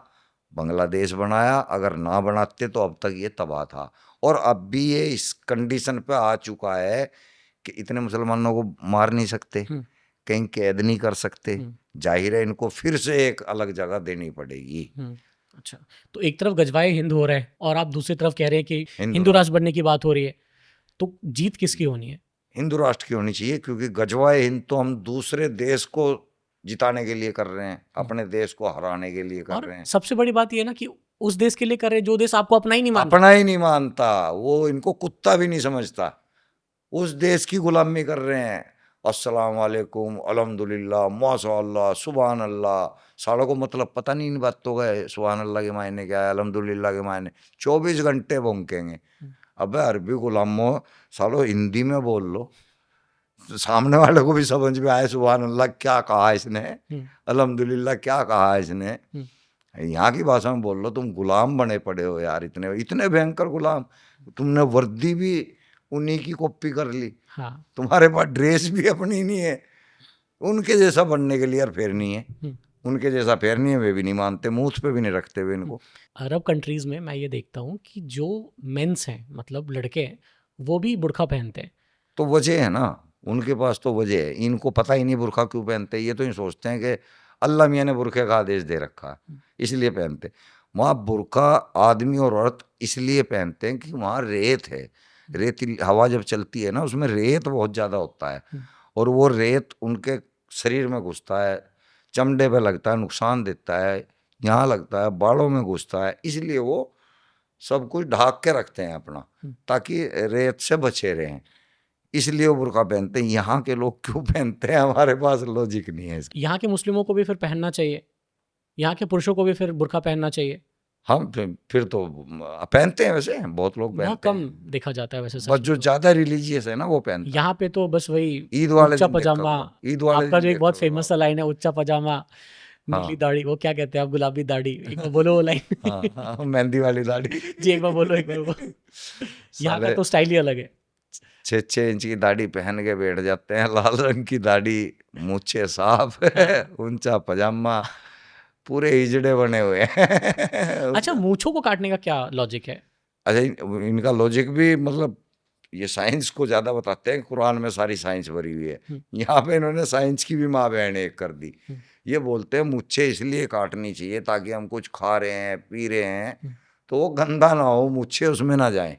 बांग्लादेश बनाया, अगर ना बनाते तो अब तक ये तबाह था। और अब भी ये इस कंडीशन पे आ चुका है कि इतने मुसलमानों को मार नहीं सकते, कहीं कैद नहीं कर सकते, जाहिर है इनको फिर से एक अलग जगह देनी पड़ेगी। अच्छा, तो एक तरफ गजवाए हिंद हो रहा है और आप दूसरी तरफ कह रहे हैं कि हिंदू हिंदू राष्ट्र बनने की बात हो रही है, तो जीत किसकी होनी है? हिंदू राष्ट्र की होनी चाहिए, क्योंकि गजवाए हिंद तो हम दूसरे देश को जिताने के लिए कर रहे हैं, अपने देश को हराने के लिए कर और रहे हैं। सबसे बड़ी बात ये है ना कि उस देश के लिए कर रहे हैं जो देश आपको अपना ही नहीं मानता। अपना ही नहीं मानता, वो इनको कुत्ता भी नहीं समझता, उस देश की गुलामी कर रहे हैं। अस्सलाम वालेकुम, अल्हम्दुलिल्लाह, माशाअल्लाह, सुभान अल्लाह, सालों को मतलब पता नहीं इन बातों का है। सुभान अल्लाह के मायने क्या है, अल्हम्दुलिल्लाह के मायने 24 घंटे भौंकेंगे। अबे अरबी गुलामों, सालो हिंदी में बोल लो, तो सामने वाले को भी समझ में आए सुभान अल्लाह क्या कहा इसने, अल्हम्दुलिल्लाह क्या कहा इसने। यहाँ की भाषा में बोल लो, तुम गुलाम बने पड़े हो यार, इतने इतने भयंकर गुलाम। तुमने वर्दी भी उन्हीं की कॉपी कर ली, हाँ। तुम्हारे पास ड्रेस भी अपनी नहीं है, उनके जैसा बनने के लिए यार फेरनी है, उनके जैसा फेरनी है, वे भी नहीं मानते, मुंह पे भी नहीं रखते हुए इनको। अरब कंट्रीज में मैं ये देखता हूँ कि जो मेंस हैं, मतलब लड़के हैं, वो भी बुर्का पहनते हैं। तो वजह है ना, उनके पास तो वजह है, इनको पता ही नहीं बुर्का क्यों पहनते। ये तो ये सोचते हैं कि अल्लाह मियाँ ने बुर्के का आदेश दे रखा है इसलिए पहनते। वहाँ बुर्का आदमी और औरत इसलिए पहनते हैं कि वहाँ रेत है, रेतीली हवा जब चलती है ना, उसमें रेत बहुत ज़्यादा होता है, और वो रेत उनके शरीर में घुसता है, चमड़े पे लगता है, नुकसान देता है, यहाँ लगता है, बालों में घुसता है, इसलिए वो सब कुछ ढाक के रखते हैं अपना, ताकि रेत से बचे रहें, इसलिए वो बुर्का पहनते हैं। यहाँ के लोग क्यों पहनते हैं, हमारे पास लॉजिक नहीं है इसका। यहाँ के मुस्लिमों को भी फिर पहनना चाहिए, यहाँ के पुरुषों को भी फिर बुर्का पहनना चाहिए। हम फिर तो पहनते हैं, वैसे बहुत लोग बहुत पहनते कम हैं, देखा जाता है वैसे सच बस में जो तो। ज्यादा रिलीजियस है ना वो पहनते हैं। यहाँ पे तो बस वही ईद वाले उच्चा दिन देखा पजामा, होगा, ईद वाले आपका दिन जो एक बहुत देखा होगा। फेमस सा लाइन है, उच्चा पजामा, नीली हाँ। दाढ़ी, वो क्या कहते हैं आप, गुलाबी दाढ़ी, एक बार बोलो वो लाइन। हाँ हाँ, मेहंदी वाली दाढ़ी। जी एक बार बोलो, एक बार वो। यहाँ का साले तो स्टाइल ही अलग है। 6-6 इंच की दाढ़ी पहन के बैठ जाते हैं, लाल रंग की दाढ़ी, मूछे साफ है, ऊंचा पजामा, पूरे हिजड़े बने हुए हैं। अच्छा, मूंछों को काटने का क्या लॉजिक है? अच्छा, इनका लॉजिक भी मतलब ये साइंस को ज्यादा बताते हैं, कुरान में सारी साइंस भरी हुई है, यहाँ पे इन्होंने साइंस की भी माँ बहन एक कर दी। ये बोलते हैं मुच्छे इसलिए काटनी चाहिए ताकि हम कुछ खा रहे हैं, पी रहे हैं, तो वो गंदा ना हो, मुच्छे उसमें ना जाए।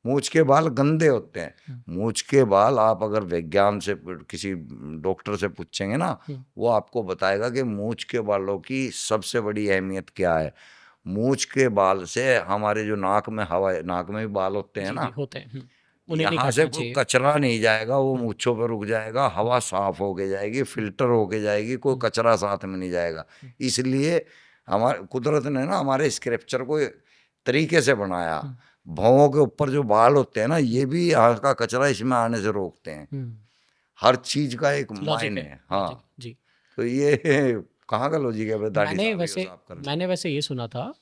मूछ के बाल गंदे होते हैं। मूछ के बाल आप अगर विज्ञान से किसी डॉक्टर से पूछेंगे ना, वो आपको बताएगा कि मूछ के बालों की सबसे बड़ी अहमियत क्या है। मूछ के बाल से हमारे जो नाक में हवा, नाक में भी बाल होते हैं जी, ना, जी, होते हैं। उन्हें नहीं यहाँ से काटना कोई चाहिए। कचरा नहीं जाएगा, वो मूछों पर रुक जाएगा, हवा साफ होके जाएगी, फिल्टर होके जाएगी, कोई कचरा साथ में नहीं जाएगा। इसलिए हमारे कुदरत ने ना हमारे स्क्रैप्चर को तरीके से बनाया। भौं के ऊपर जो बाल होते हैं ना, ये भी यहाँ का कचरा इसमें आने से रोकते हैं। हर चीज का एक मायने है। हाँ जी। तो ये कहाँ का लॉजिक है? मैंने वैसे ये सुना था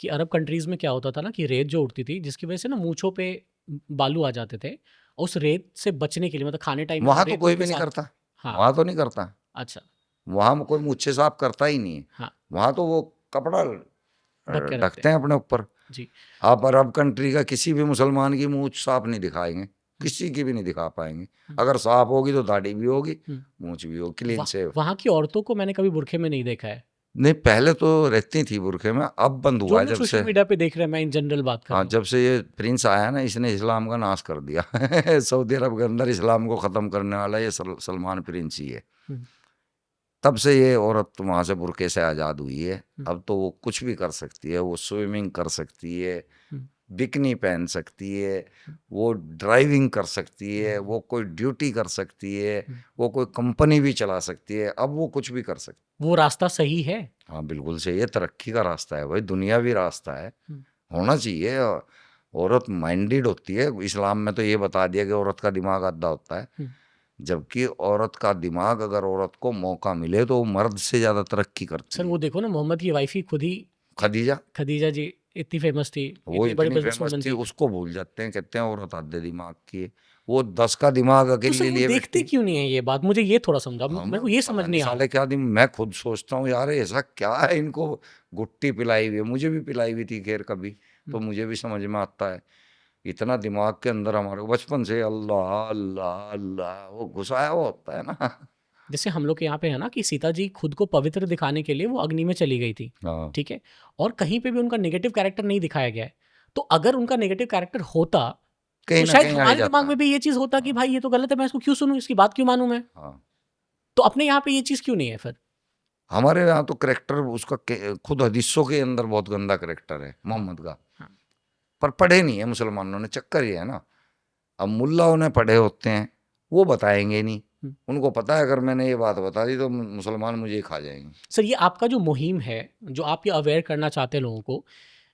कि अरब कंट्रीज में क्या होता था ना कि रेत जो उड़ती थी, जिसकी वजह से ना मूंछों पे बालू आ जाते थे, उस रेत से बचने के लिए, मतलब खाने टाइम वहां तो कोई भी नहीं करता। हाँ, वहां तो नहीं करता। अच्छा, वहां कोई मूछे साफ करता ही नहीं है। हाँ, वहां तो वो कपड़ा ढकते हैं अपने ऊपर। जी। आप अरब कंट्री का किसी भी मुसलमान की मूछ साफ नहीं दिखाएंगे, किसी की भी नहीं दिखा पाएंगे। अगर साफ होगी तो दाढ़ी भी होगी, मूंछ भी होगी, क्लीन से। वहाँ की औरतों को मैंने कभी बुरखे में नहीं देखा है। नहीं, पहले तो रहती थी बुरखे में, अब बंद जो हुआ है लोग जब सोशल से। मीडिया पे देख रहे हैं, मैं इन जनरल बात कर हाँ, रहा हूँ। जब से ये प्रिंस आया ना, इसने इस्लाम का नाश कर दिया। सऊदी अरब के अंदर इस्लाम को ख़त्म करने वाला ये सलमान प्रिंस ही है। हम्म। तब से ये औरत वहाँ से बुरके से आज़ाद हुई है। अब तो वो कुछ भी कर सकती है, वो स्विमिंग कर सकती है, बिकनी पहन सकती है, वो ड्राइविंग कर सकती है, वो कोई ड्यूटी कर सकती है, वो कोई कंपनी भी चला सकती है। अब वो कुछ भी कर सकती वो रास्ता सही है। है। हाँ, बिल्कुल सही है। तरक्की का रास्ता है भाई, दुनियावी रास्ता है, होना चाहिए। औरत माइंडेड होती है। इस्लाम में तो ये बता दिया कि औरत का दिमाग आधा होता है, जबकि औरत का दिमाग, अगर औरत को मौका मिले तो वो मर्द से ज़्यादा तरक्की करती सर है। वो देखो ना, मोहम्मद की वाइफ ही खुद ही, खदीजा, खदीजा जी, इतनी फेमस थी, वो इतनी बड़ी इतनी बिजनेसवुमन फेमस थी, थी। उसको भूल जाते हैं। कहते हैं औरत आधे दिमाग की है, वो 10 का दिमाग तो अकेले सर वो लिए देखते बैठी। क्यों नहीं है ये बात, मुझे ये थोड़ा समझा, हाँ, मेरे को ये पता समझ नहीं आ रहा। साले क्या दिन मैं खुद सोचता हूँ यार, ऐसा क्या है इनको, गुट्टी पिलाई हुई है। मुझे भी पिलाई हुई थी खैर कभी, तो मुझे भी समझ में आता है। इतना दिमाग के अंदर हमारे को बचपन से अल्लाह अल्लाह अल्लाह वो घुसाया हुआ होता है ना। जैसे हम लोग के यहाँ पे है ना कि सीता जी खुद को पवित्र दिखाने के लिए वो अग्नि में चली गई थी, हाँ, ठीक है, और कहीं पे भी उनका नेगेटिव कैरेक्टर नहीं दिखाया गया है। तो अगर उनका नेगेटिव कैरेक्टर होता कहीं तो ना शायद कहीं आ हमारे जाता दिमाग है। में भी ये चीज होता कि भाई ये तो गलत है, मैं इसको क्यों सुनूं, इसकी बात क्यों मानूं मैं। हाँ, तो अपने यहाँ पे ये चीज क्यों नहीं है फिर। हमारे यहाँ तो करेक्टर उसका खुद हदीसों के अंदर बहुत गंदा करेक्टर है मोहम्मद का। हाँ। पर पढ़े नहीं है मुसलमानों ने, चक्कर ये है ना। अब मुल्लाओं ने पढ़े होते हैं, वो बताएंगे नहीं। उनको पता है अगर मैंने ये बात बता दी तो मुसलमान मुझे ही खा जाएंगे। सर ये आपका जो मुहिम है, जो आप ये अवेयर करना चाहते हैं लोगों को,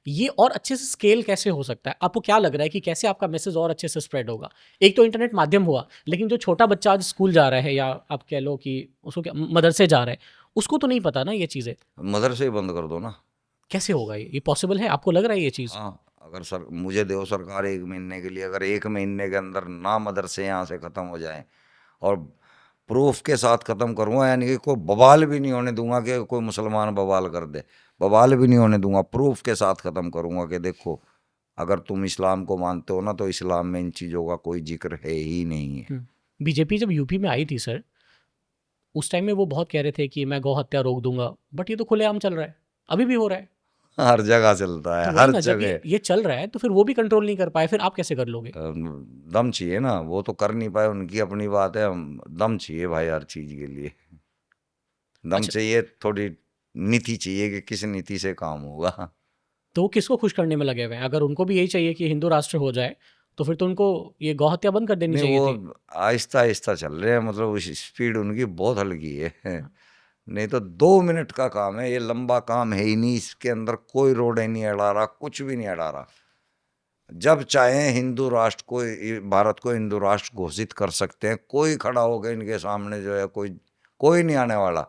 ये और अच्छे से स्केल कैसे हो सकता है? आपको क्या लग रहा है कि कैसे आपका मैसेज और अच्छे से स्प्रेड होगा? एक तो इंटरनेट माध्यम हुआ, लेकिन जो छोटा बच्चा आज स्कूल जा रहा है, या आप कह लो कि उसको क्या मदरसे जा रहा है, उसको तो नहीं पता ना ये चीज़ें। मदरसे ही बंद कर दो ना। कैसे होगा ये पॉसिबल है? आपको लग रहा है ये चीज़? हाँ, अगर मुझे दो सरकार 1 महीने के लिए, अगर 1 महीने के अंदर ना मदरसे यहाँ से ख़त्म हो जाए, और प्रूफ के साथ ख़त्म करूँगा, यानी कि कोई बवाल भी नहीं होने दूंगा कि कोई मुसलमान बवाल कर दे, बवाल भी नहीं होने दूंगा, प्रूफ के साथ ख़त्म करूँगा कि देखो अगर तुम इस्लाम को मानते हो ना तो इस्लाम में इन चीज़ों का कोई जिक्र है ही नहीं है। बीजेपी जब यूपी में आई थी सर, उस टाइम में वो बहुत कह रहे थे कि मैं गौ हत्या रोक दूंगा, बट ये तो खुलेआम चल रहा है, अभी भी हो रहा है। हर जगह चलता है, तो वही हर ना, जब जगह। ये चल रहा है तो फिर वो भी कंट्रोल नहीं कर पाए, फिर आप कैसे कर लोगे? दम चाहिए ना, वो तो कर नहीं पाए, उनकी अपनी बात है। दम चाहिए भाई हर चीज़ के लिए, दम अच्छा। चाहिए, थोड़ी नीति चाहिए कि किस नीति से काम होगा। तो वो किसको खुश करने में लगे हुए हैं? अगर उनको भी यही चाहिए कि हिंदू राष्ट्र हो जाए, तो फिर तो उनको ये गौ हत्या बंद कर देनी नहीं, चाहिए वो थी। आहिस्ता आहिस्ता चल रहे हैं, मतलब उस स्पीड उनकी बहुत हल्की है। नहीं तो 2 मिनट का काम है, ये लंबा काम है ही नहीं। इसके अंदर कोई रोड़े नहीं अड़ा रहा, कुछ भी नहीं अड़ा रहा। जब चाहे हिंदू राष्ट्र को, भारत को हिंदू राष्ट्र घोषित कर सकते हैं, कोई खड़ा होकर इनके सामने जो है, कोई नहीं आने वाला।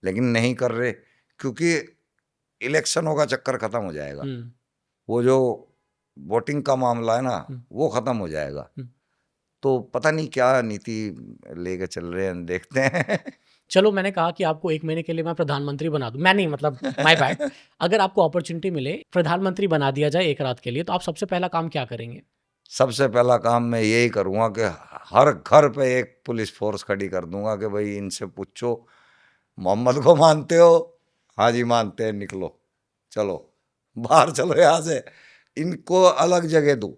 लेकिन नहीं कर रहे, क्योंकि इलेक्शनों का चक्कर खत्म हो जाएगा, वो जो वोटिंग का मामला है ना, वो खत्म हो जाएगा। तो पता नहीं क्या नीति लेके चल रहे हैं, देखते हैं। चलो, मैंने कहा कि आपको 1 महीने के लिए मैं प्रधानमंत्री बना दूं, मैं नहीं, मतलब माय बैड। अगर आपको अपॉर्चुनिटी मिले, प्रधानमंत्री बना दिया जाए एक रात के लिए, तो आप सबसे पहला काम क्या करेंगे? सबसे पहला काम मैं यही करूँगा कि हर घर पे एक पुलिस फोर्स खड़ी कर दूंगा कि भाई इनसे पूछो मोहम्मद को मानते हो? हाँ जी मानते हैं, निकलो, चलो बाहर चलो यहाँ से, इनको अलग जगह दो,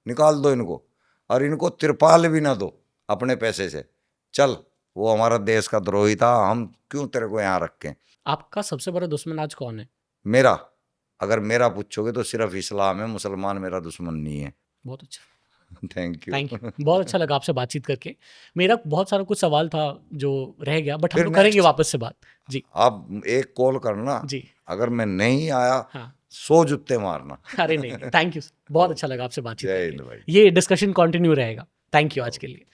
निकाल दो इनको, और इनको तिरपाल भी ना दो अपने पैसे से। चल, वो हमारा देश का द्रोही था, हम क्यों तेरे को यहाँ रखें। आपका सबसे बड़ा दुश्मन आज कौन है? मेरा, अगर मेरा पूछोगे तो सिर्फ इस्लाम है, मुसलमान मेरा दुश्मन नहीं है। बहुत अच्छा, थैंक यू। थैंक यू, बहुत अच्छा लगा आपसे बातचीत करके। मेरा बहुत सारा कुछ सवाल था जो रह गया, बट हम फिर लोग करेंगे next- वापस से बात। जी आप एक कॉल करना, जी। अगर मैं नहीं आया हाँ, 100 जूते मारना। अरे नहीं, थैंक यू, बहुत अच्छा लगा आपसे बातचीत जय हिंद करके। भाई। ये डिस्कशन कंटिन्यू रहेगा। थैंक यू आज के लिए।